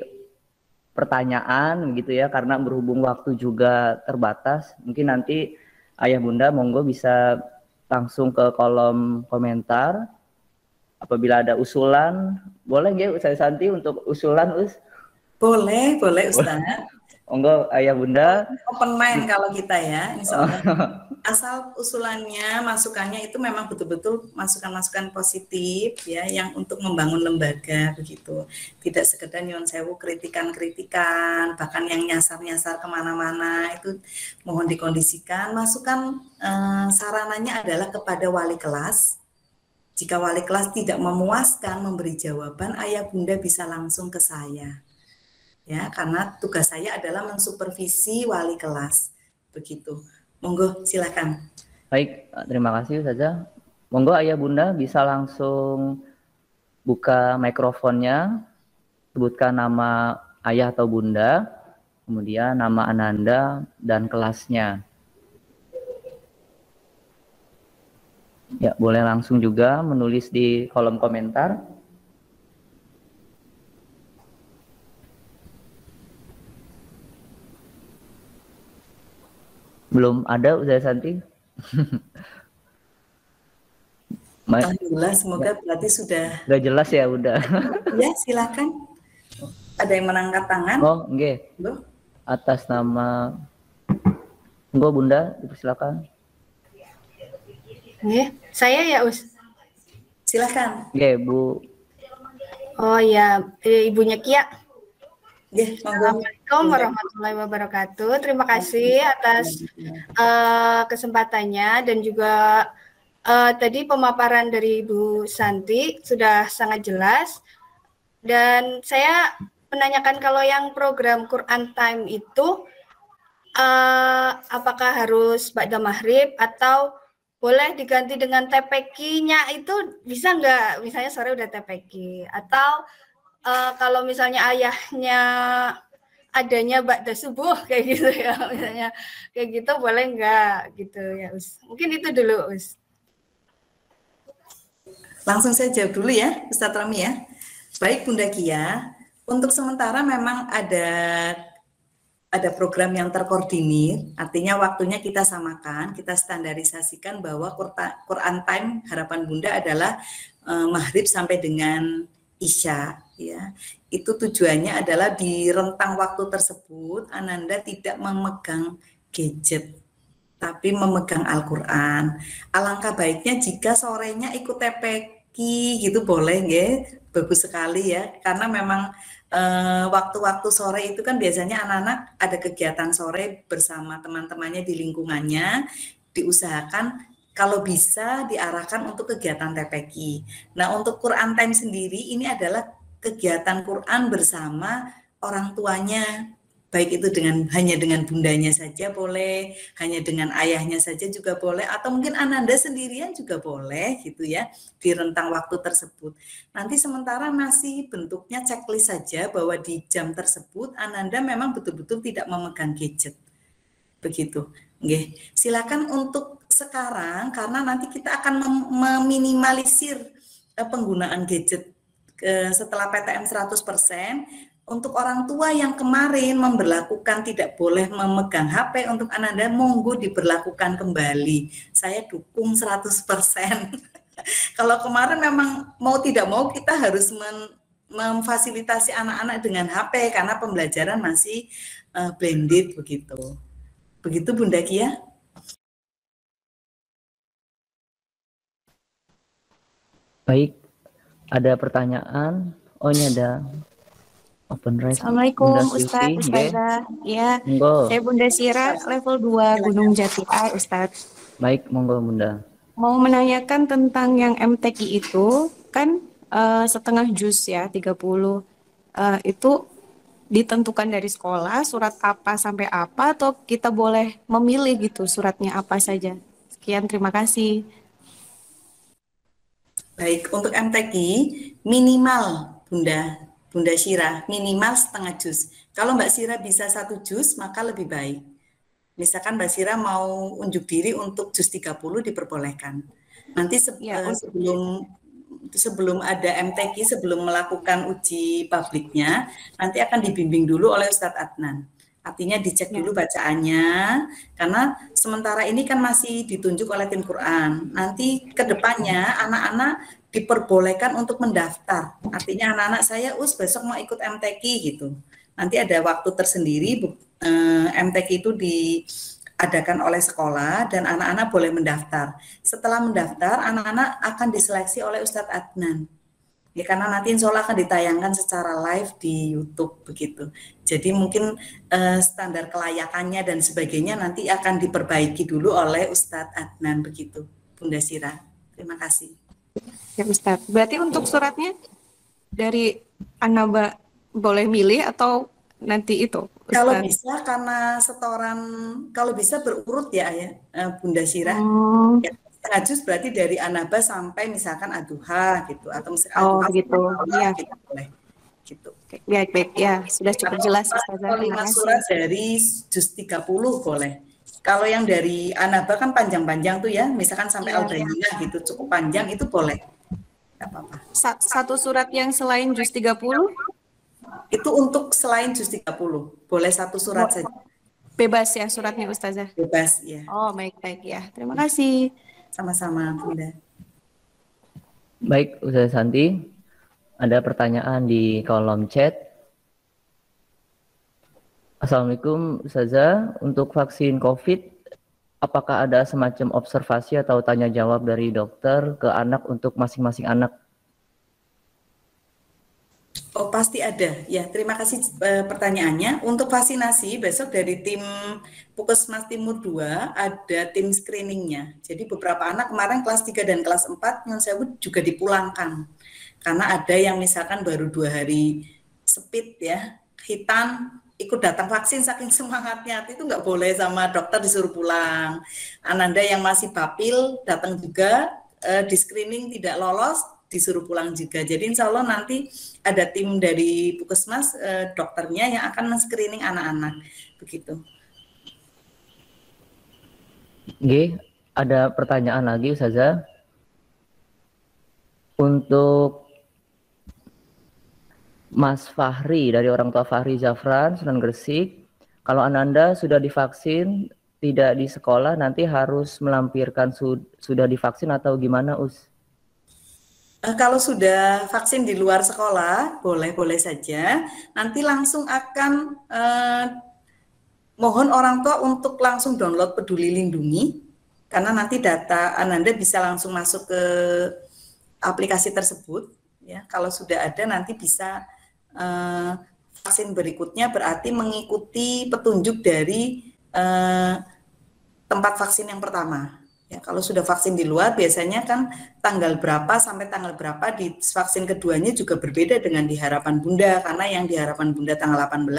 S2: pertanyaan gitu ya, karena berhubung waktu juga terbatas. Mungkin nanti Ayah Bunda monggo bisa langsung ke kolom komentar. Apabila ada usulan, boleh nggak Ustaz Santi untuk usulan, Us?
S1: Boleh, boleh Ustaz.
S2: Monggo Ayah Bunda.
S1: Open mind kalau kita ya, insya Allah. Asal usulannya, masukannya itu memang betul-betul masukan-masukan positif ya, yang untuk membangun lembaga begitu. Tidak sekedar nyuwun sewu kritikan-kritikan, bahkan yang nyasar-nyasar kemana-mana itu mohon dikondisikan. Masukan sarananya adalah kepada wali kelas. Jika wali kelas tidak memuaskan memberi jawaban, ayah bunda bisa langsung ke saya. Ya, karena tugas saya adalah mensupervisi wali kelas. Begitu. Monggo, silakan.
S2: Baik, terima kasih Ustazah. Monggo Ayah Bunda bisa langsung buka mikrofonnya, sebutkan nama ayah atau bunda, kemudian nama Ananda dan kelasnya. Ya, boleh langsung juga menulis di kolom komentar. Belum ada Ustazah Santi?
S1: Alhamdulillah, semoga berarti sudah
S2: jelas ya, udah.
S1: Ya, silakan. Ada yang mengangkat tangan?
S2: Oh, nggih. Atas nama Bunda, dipersilakan.
S3: Saya ya, Us.
S1: Silakan.
S2: Nggih, Bu.
S3: Oh ya, Ibunya Kia.
S1: Assalamualaikum
S3: warahmatullahi wabarakatuh. Terima kasih atas kesempatannya dan juga tadi pemaparan dari Ibu Santi sudah sangat jelas. Dan saya menanyakan kalau yang program Quran Time itu apakah harus ba'da maghrib atau boleh diganti dengan TPQ-nya itu bisa nggak? Misalnya sore udah TPQ atau kalau misalnya ayahnya adanya ba'da subuh kayak gitu ya, misalnya kayak gitu boleh nggak gitu ya, Us? Mungkin itu dulu, Us.
S1: Langsung saya jawab dulu ya, Ustadz Rami ya. Baik Bunda Kia, untuk sementara memang ada program yang terkoordinir, artinya waktunya kita samakan, kita standarisasikan bahwa Quran Time harapan Bunda adalah maghrib sampai dengan Isya, ya. Itu tujuannya adalah di rentang waktu tersebut Ananda tidak memegang gadget, tapi memegang Al-Quran. Alangkah baiknya jika sorenya ikut TPQ gitu boleh, ya, bagus sekali ya, karena memang waktu-waktu sore itu kan biasanya anak-anak ada kegiatan sore bersama teman-temannya di lingkungannya, diusahakan kalau bisa diarahkan untuk kegiatan TPQ. Nah, untuk Quran Time sendiri ini adalah kegiatan Quran bersama orang tuanya, baik itu hanya dengan bundanya saja boleh, hanya dengan ayahnya saja juga boleh, atau mungkin Ananda sendirian juga boleh gitu ya, di rentang waktu tersebut. Nanti sementara masih bentuknya checklist saja bahwa di jam tersebut Ananda memang betul-betul tidak memegang gadget. Begitu. Oke. Silakan untuk sekarang, karena nanti kita akan meminimalisir penggunaan gadget setelah PTM 100%. Untuk orang tua yang kemarin memberlakukan tidak boleh memegang HP untuk Ananda, monggo diberlakukan kembali. Saya dukung 100%. Kalau kemarin memang mau tidak mau kita harus memfasilitasi anak-anak dengan HP karena pembelajaran masih blended begitu. Begitu Bunda Kia.
S2: Baik, ada pertanyaan. Oh, ini ada open raise.
S4: Assalamualaikum Ustadz, Ustazah. Ya, saya Bunda Sira, level 2 Gunung Jati A, Ustadz.
S2: Baik, monggo Bunda.
S4: Mau menanyakan tentang yang MTQ itu, kan setengah juz ya, 30. Itu ditentukan dari sekolah, surat apa sampai apa, atau kita boleh memilih gitu suratnya apa saja. Sekian, terima kasih.
S1: Baik, untuk MTQ minimal Bunda Syira, minimal setengah juz. Kalau Mbak Syira bisa 1 juz, maka lebih baik. Misalkan Mbak Syira mau unjuk diri untuk juz 30 diperbolehkan. Nanti sebelum sebelum ada MTQ, sebelum melakukan uji publiknya, nanti akan dibimbing dulu oleh Ustadz Adnan. Artinya dicek dulu bacaannya, karena sementara ini kan masih ditunjuk oleh tim Quran. Nanti ke depannya anak-anak diperbolehkan untuk mendaftar. Artinya anak-anak saya, besok mau ikut MTQ gitu. Nanti ada waktu tersendiri, MTQ itu diadakan oleh sekolah dan anak-anak boleh mendaftar. Setelah mendaftar, anak-anak akan diseleksi oleh Ustadz Adnan. Ya, karena nanti insya Allah akan ditayangkan secara live di YouTube begitu. Jadi mungkin standar kelayakannya dan sebagainya nanti akan diperbaiki dulu oleh Ustadz Adnan begitu, Bunda Sira. Terima kasih.
S4: Ya Ustadz, berarti untuk suratnya dari Anaba boleh milih atau nanti itu? Ustadz?
S1: Kalau bisa karena setoran, kalau bisa berurut ya Bunda Sira. Ya, setengah juz berarti dari Anaba sampai misalkan Ad-Duha gitu, atau misalkan
S4: gitu. Iya.
S1: Gitu, boleh. Gitu.
S4: Baik ya, sudah cukup jelas Ustazah.
S1: 5 surat dari juz 30 boleh. Kalau yang dari Anaba kan panjang-panjang tuh ya, misalkan sampai Al-Bayyinah gitu, cukup panjang, itu boleh. Enggak apa-apa.
S4: Satu surat yang selain juz 30?
S1: Itu untuk selain juz 30, boleh satu surat saja.
S4: Bebas ya suratnya Ustazah?
S1: Bebas, ya.
S4: Oh, baik ya. Terima kasih.
S1: Sama-sama, Bunda.
S2: Baik, Ustazah Santi. Ada pertanyaan di kolom chat. Assalamualaikum Ustazah, untuk vaksin COVID, apakah ada semacam observasi atau tanya jawab dari dokter ke anak untuk masing-masing anak?
S1: Oh, pasti ada. Ya, terima kasih pertanyaannya. Untuk vaksinasi, besok dari tim Puskesmas Timur 2 ada tim screeningnya. Jadi beberapa anak kemarin kelas 3 dan kelas 4 yang saya juga dipulangkan. Karena ada yang misalkan baru 2 hari speed ya, hitam, ikut datang vaksin saking semangatnya, itu nggak boleh sama dokter disuruh pulang. Ananda yang masih bapil datang juga, di screening tidak lolos, disuruh pulang juga. Jadi insya Allah nanti ada tim dari Puskesmas, dokternya yang akan men-screening anak-anak. Begitu.
S2: Oke, ada pertanyaan lagi Ustazah. Untuk Mas Fahri dari orang tua Fahri Zafran, Sunan Gresik, kalau Ananda sudah divaksin, tidak di sekolah, nanti harus melampirkan sudah divaksin atau gimana, Us?
S1: Kalau sudah vaksin di luar sekolah, boleh-boleh saja. Nanti langsung akan mohon orang tua untuk langsung download Peduli Lindungi, karena nanti data Ananda bisa langsung masuk ke aplikasi tersebut. Ya, kalau sudah ada nanti bisa vaksin berikutnya berarti mengikuti petunjuk dari tempat vaksin yang pertama. Ya, kalau sudah vaksin di luar biasanya kan tanggal berapa sampai tanggal berapa di vaksin keduanya juga berbeda dengan di Harapan Bunda, karena yang di Harapan Bunda tanggal 18,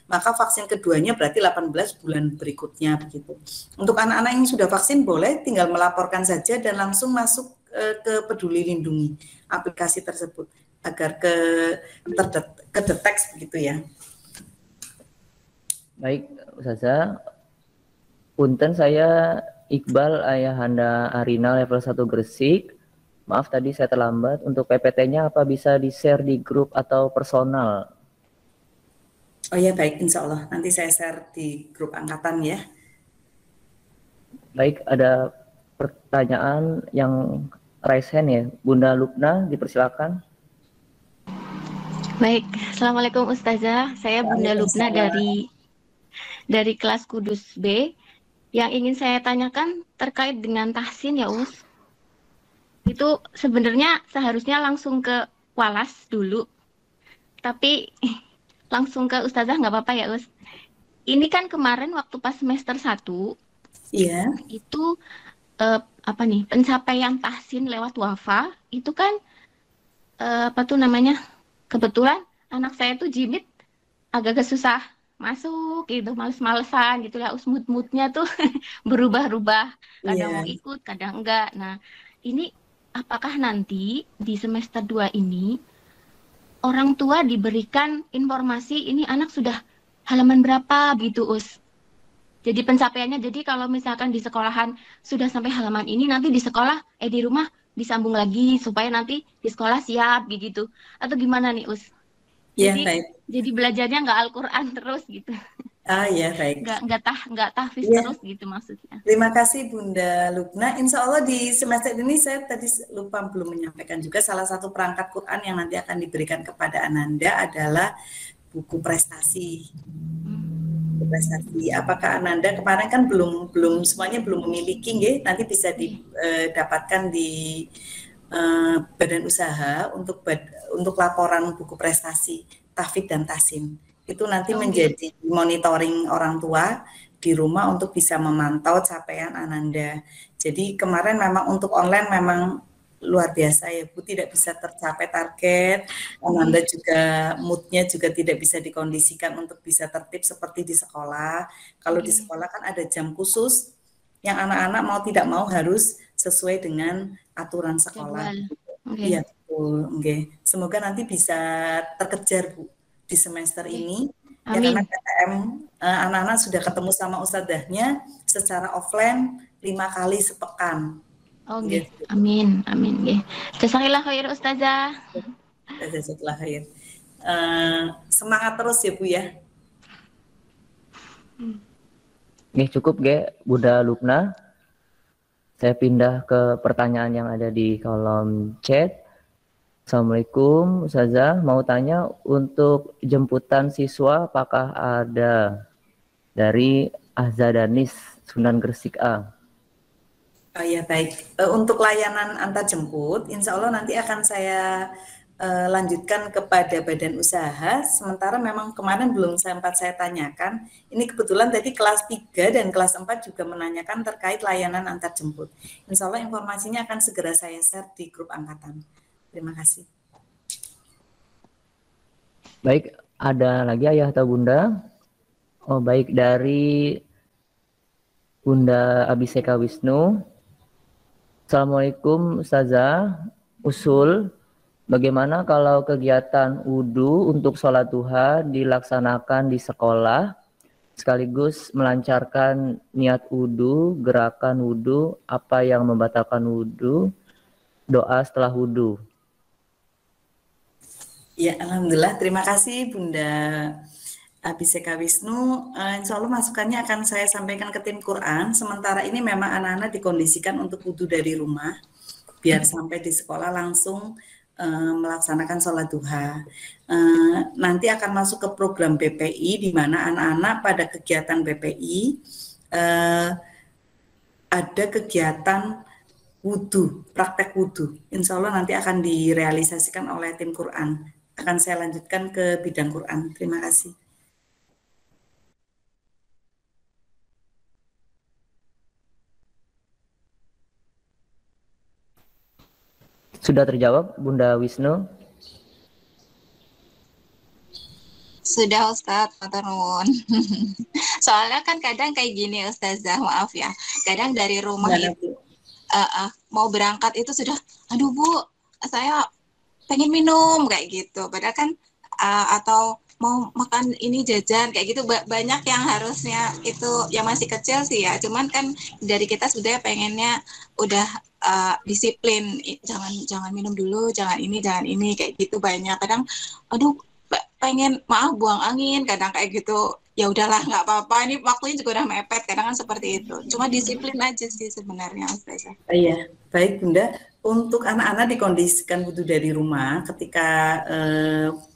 S1: maka vaksin keduanya berarti 18 bulan berikutnya begitu. Untuk anak-anak yang sudah vaksin boleh tinggal melaporkan saja dan langsung masuk ke Peduli Lindungi aplikasi tersebut agar kedeteksi begitu ya.
S2: Baik, Ustazah. Punten, saya Iqbal Ayahanda Arina level 1 Gresik. Maaf tadi saya terlambat. Untuk PPT-nya apa bisa di-share di grup atau personal?
S1: Oh ya, baik, insya Allah. Nanti saya share di grup angkatan ya.
S2: Baik, ada pertanyaan yang raise hand ya. Bunda Lupna, dipersilakan.
S5: Baik, Assalamualaikum Ustazah. Saya Bunda Lupna dari kelas Kudus B. Yang ingin saya tanyakan terkait dengan tahsin ya Us. Itu sebenarnya seharusnya langsung ke Walas dulu. Tapi langsung ke Ustazah nggak apa-apa ya Us. Ini kan kemarin waktu pas semester 1, itu pencapaian tahsin lewat wafa, itu kan kebetulan anak saya tuh jimit agak-agak susah masuk gitu, males-malesan gitu ya, mood-moodnya tuh berubah-ubah, kadang mau ikut, kadang enggak. Nah, ini apakah nanti di semester 2 ini orang tua diberikan informasi ini anak sudah halaman berapa gitu Us? Jadi pencapaiannya, jadi kalau misalkan di sekolahan sudah sampai halaman ini, nanti di sekolah di rumah disambung lagi supaya nanti di sekolah siap gitu. Atau gimana nih, Us?
S1: Ya,
S5: Jadi
S1: baik.
S5: jadi belajarnya nggak Al-Qur'an terus gitu.
S1: Ya, baik.
S5: Nggak tahfiz
S1: Ya.
S5: terus gitu maksudnya.
S1: Terima kasih Bunda Lubna. Insya Allah di semester ini saya tadi lupa belum menyampaikan juga salah satu perangkat Quran yang nanti akan diberikan kepada Ananda adalah buku prestasi. Prestasi. Apakah Ananda kemarin kan belum semuanya belum memiliki, nanti bisa didapatkan di badan usaha untuk laporan buku prestasi tahfidz dan tahsin. Itu nanti menjadi monitoring orang tua di rumah untuk bisa memantau capaian Ananda. Jadi kemarin memang untuk online memang luar biasa ya Bu, tidak bisa tercapai target. Ananda juga moodnya juga tidak bisa dikondisikan untuk bisa tertib seperti di sekolah. Kalau di sekolah kan ada jam khusus yang anak-anak mau tidak mau harus sesuai dengan aturan sekolah. Iya betul. Semoga nanti bisa terkejar Bu di semester ini. Ya, karena PTM anak-anak sudah ketemu sama ustadzahnya secara offline 5 kali sepekan.
S5: Gitu. Amin. Jazakallah khair Ustazah.
S1: Jazakallah khair. Semangat terus ya Bu ya.
S2: Cukup Bunda Lubna. Saya pindah ke pertanyaan yang ada di kolom chat. Assalamualaikum Ustazah, mau tanya untuk jemputan siswa apakah ada dari Ahzadanis Sunan Gresik A?
S1: Ya baik, untuk layanan antar jemput insya Allah nanti akan saya lanjutkan kepada badan usaha, sementara memang kemarin belum sempat saya tanyakan, ini kebetulan tadi kelas 3 dan kelas 4 juga menanyakan terkait layanan antar jemput. Insya Allah informasinya akan segera saya share di grup angkatan. Terima kasih.
S2: Baik, ada lagi Ayah atau Bunda? Oh baik, dari Bunda Abiseka Wisnu. Assalamualaikum Ustazah. Usul, bagaimana kalau kegiatan wudhu untuk sholat duha dilaksanakan di sekolah, sekaligus melancarkan niat wudhu, gerakan wudhu, apa yang membatalkan wudhu, doa setelah wudhu?
S1: Ya, alhamdulillah. Terima kasih Bunda Abiseka Wisnu. Insya Allah masukannya akan saya sampaikan ke tim Quran. Sementara ini memang anak-anak dikondisikan untuk wudhu dari rumah, biar sampai di sekolah langsung melaksanakan sholat duha. Nanti akan masuk ke program BPI, di mana anak-anak pada kegiatan BPI ada kegiatan wudhu, praktek wudhu. Insya Allah nanti akan direalisasikan oleh tim Quran. Akan saya lanjutkan ke bidang Quran. Terima kasih.
S2: Sudah terjawab Bunda Wisnu?
S6: Sudah Ustadz, matur nuwun. Soalnya kan kadang kayak gini Ustazah, maaf ya. Kadang dari rumah itu mau berangkat itu sudah, aduh Bu, saya pengen minum kayak gitu. Padahal kan atau mau makan ini jajan kayak gitu, banyak yang harusnya itu yang masih kecil sih ya. Cuman kan dari kita sudah pengennya udah disiplin, jangan minum dulu, jangan ini kayak gitu banyak. Kadang aduh pengen maaf buang angin, kadang kayak gitu. Ya udahlah nggak apa-apa, ini waktunya juga udah mepet, kadang kan seperti itu. Cuma disiplin aja sih sebenarnya Ustazah.
S1: Iya, baik Bunda. Untuk anak-anak dikondisikan wudhu dari rumah, ketika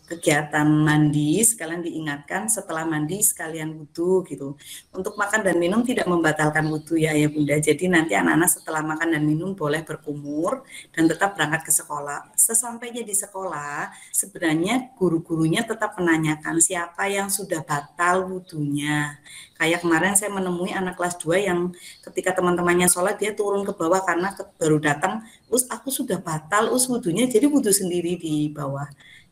S1: kegiatan mandi sekalian diingatkan setelah mandi sekalian wudhu gitu. Untuk makan dan minum tidak membatalkan wudhu ya Bunda. Jadi nanti anak-anak setelah makan dan minum boleh berkumur dan tetap berangkat ke sekolah. Sesampainya di sekolah, sebenarnya guru-gurunya tetap menanyakan siapa yang sudah batal wudhunya. Kayak kemarin saya menemui anak kelas 2 yang ketika teman-temannya sholat dia turun ke bawah karena baru datang, aku sudah batal wudhunya, jadi wudhu sendiri di bawah.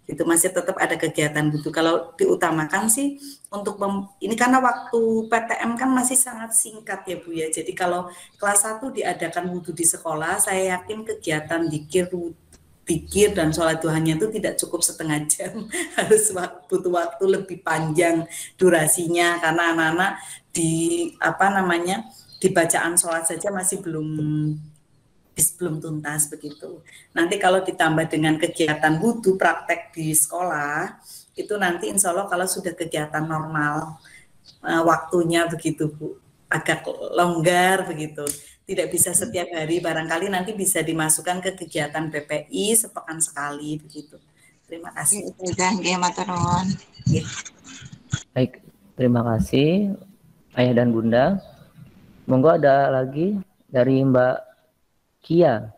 S1: Itu masih tetap ada kegiatan wudhu. Kalau diutamakan sih untuk ini karena waktu PTM kan masih sangat singkat ya Bu ya. Jadi kalau kelas 1 diadakan wudhu di sekolah, saya yakin kegiatan zikir dan sholat duhanya itu tidak cukup setengah jam, harus butuh waktu lebih panjang durasinya karena anak-anak di bacaan sholat saja masih belum belum tuntas begitu. Nanti kalau ditambah dengan kegiatan wudhu praktek di sekolah, itu nanti insya Allah kalau sudah kegiatan normal waktunya begitu Bu, agak longgar begitu. Tidak bisa setiap hari, barangkali nanti bisa dimasukkan ke kegiatan PPI sepekan sekali begitu. Terima kasih.
S2: Baik, terima kasih Ayah dan Bunda. Monggo ada lagi dari Mbak Kia.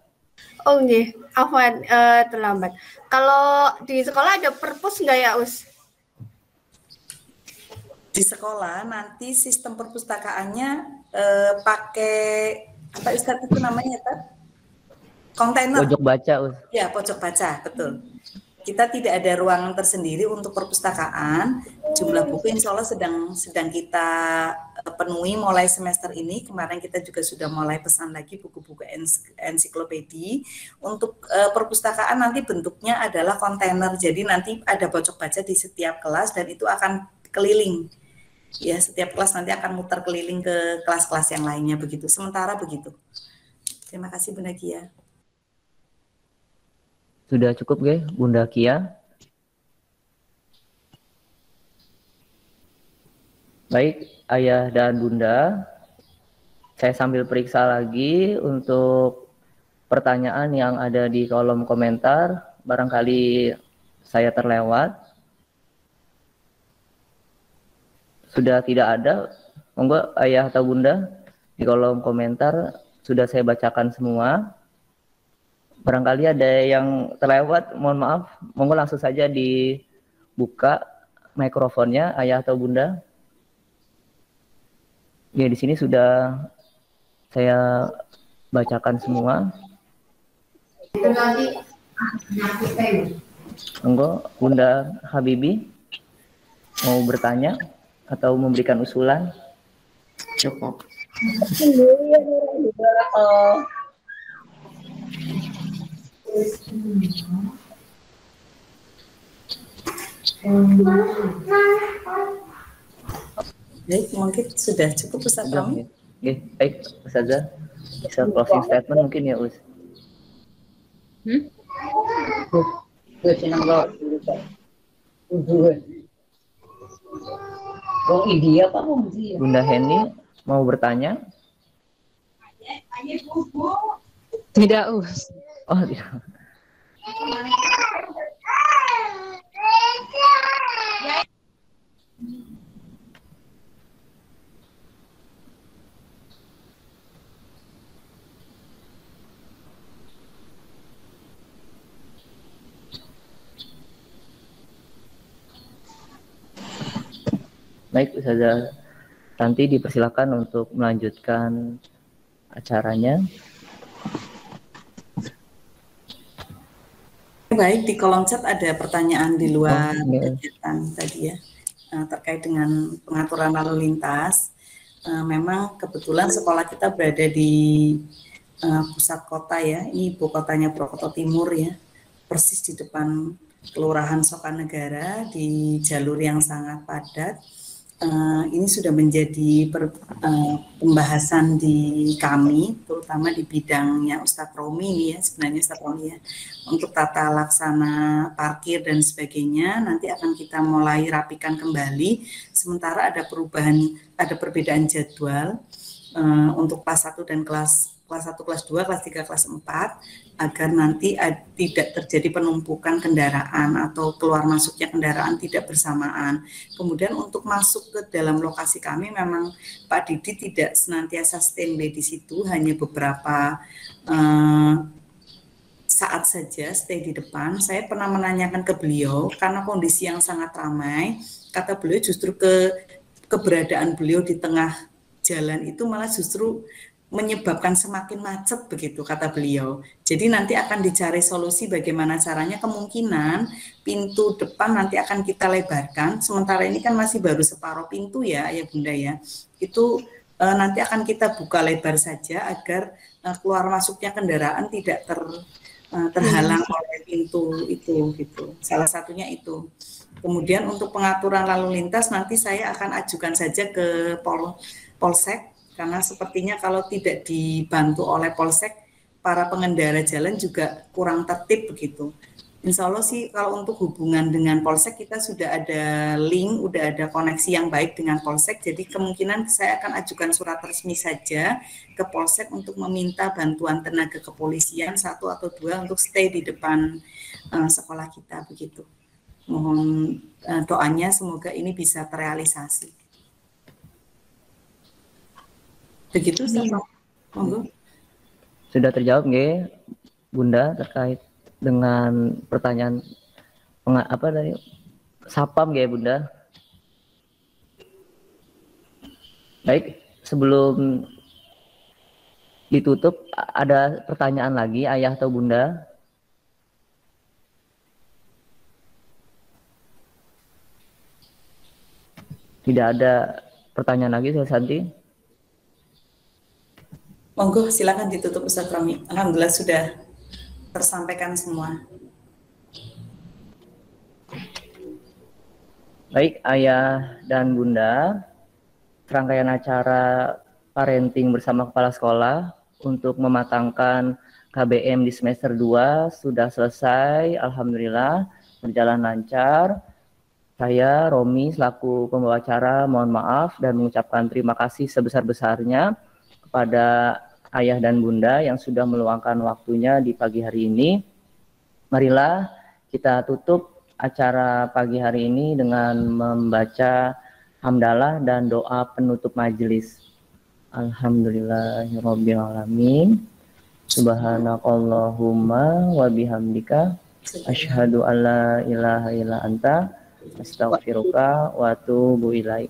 S3: Oh nggih, afwan terlambat. Kalau di sekolah ada perpus nggak ya, Us?
S1: Di sekolah nanti sistem perpustakaannya pakai apa Ustaz itu namanya Ustaz? Kontainer.
S2: Pojok baca, Us.
S1: Ya, pojok baca, betul. Kita tidak ada ruangan tersendiri untuk perpustakaan. Jumlah buku insya Allah sedang kita penuhi mulai semester ini. Kemarin kita juga sudah mulai pesan lagi buku-buku ensiklopedi. Untuk perpustakaan nanti bentuknya adalah kontainer. Jadi nanti ada pojok baca di setiap kelas dan itu akan keliling. Ya, setiap kelas nanti akan muter keliling ke kelas-kelas yang lainnya begitu. Sementara begitu. Terima kasih Bunda Kia.
S2: Sudah cukup nggih Bunda Kia? Baik, Ayah dan Bunda, saya sambil periksa lagi untuk pertanyaan yang ada di kolom komentar. Barangkali saya terlewat. Sudah tidak ada, monggo Ayah atau Bunda di kolom komentar sudah saya bacakan semua. Barangkali ada yang terlewat, mohon maaf, monggo langsung saja dibuka mikrofonnya Ayah atau Bunda. Ya, di sini sudah saya bacakan semua. Monggo Bunda Habibi mau bertanya atau memberikan usulan?
S1: Cukup. Baik, mungkin sudah cukup Ustaz Rami.
S2: Oke, baik Ustazah. Bisa closing statement mungkin ya Us. Bunda Heni mau bertanya?
S7: Tidak, Us.
S2: Oh, tidak. Baik, Ustazah Tanti dipersilakan untuk melanjutkan acaranya.
S1: Baik, di kolom chat ada pertanyaan di luar kegiatan tadi ya, terkait dengan pengaturan lalu lintas. Memang kebetulan sekolah kita berada di pusat kota ya, ini ibu kotanya Purwokerto Timur ya, persis di depan Kelurahan Sokanegara di jalur yang sangat padat. Ini sudah menjadi pembahasan di kami, terutama di bidangnya Ustadz Romi ini ya, sebenarnya Ustadz Romi ya, untuk tata laksana parkir dan sebagainya, nanti akan kita mulai rapikan kembali, sementara ada perbedaan jadwal untuk kelas 1 dan kelas 1, kelas 2, kelas 3, kelas 4, agar nanti tidak terjadi penumpukan kendaraan atau keluar masuknya kendaraan tidak bersamaan. Kemudian untuk masuk ke dalam lokasi kami memang Pak Didi tidak senantiasa standby di situ, hanya beberapa saat saja stay di depan. Saya pernah menanyakan ke beliau, karena kondisi yang sangat ramai, kata beliau justru keberadaan beliau di tengah jalan itu malah justru menyebabkan semakin macet begitu kata beliau. Jadi nanti akan dicari solusi bagaimana caranya, kemungkinan pintu depan nanti akan kita lebarkan, sementara ini kan masih baru separuh pintu ya Ayah Bunda ya. Itu nanti akan kita buka lebar saja agar keluar masuknya kendaraan tidak terhalang oleh pintu itu gitu. Salah satunya itu. Kemudian untuk pengaturan lalu lintas nanti saya akan ajukan saja ke Polsek, karena sepertinya kalau tidak dibantu oleh Polsek, para pengendara jalan juga kurang tertib begitu. Insya Allah sih kalau untuk hubungan dengan Polsek kita sudah ada link, udah ada koneksi yang baik dengan Polsek, jadi kemungkinan saya akan ajukan surat resmi saja ke Polsek untuk meminta bantuan tenaga kepolisian 1 atau 2 untuk stay di depan sekolah kita begitu. Mohon doanya semoga ini bisa terrealisasi. Begitu Ustaz. Monggo.
S2: Sudah terjawab nggih Bunda terkait dengan pertanyaan apa tadi sapam ya Bunda. Baik, sebelum ditutup ada pertanyaan lagi Ayah atau Bunda? Tidak ada pertanyaan lagi, Saya Santi.
S1: Monggo silakan ditutup Ustaz Romi. Alhamdulillah sudah tersampaikan semua.
S2: Baik, Ayah dan Bunda, rangkaian acara parenting bersama kepala sekolah untuk mematangkan KBM di semester 2 sudah selesai. Alhamdulillah berjalan lancar. Saya Romi selaku pembawa acara mohon maaf dan mengucapkan terima kasih sebesar-besarnya kepada Ayah dan Bunda yang sudah meluangkan waktunya di pagi hari ini. Marilah kita tutup acara pagi hari ini dengan membaca hamdalah dan doa penutup majelis. Alhamdulillahirabbil alamin. Subhanakallahumma wa bihamdika asyhadu an la ilaha illa anta astaghfiruka wa atubu ilaik.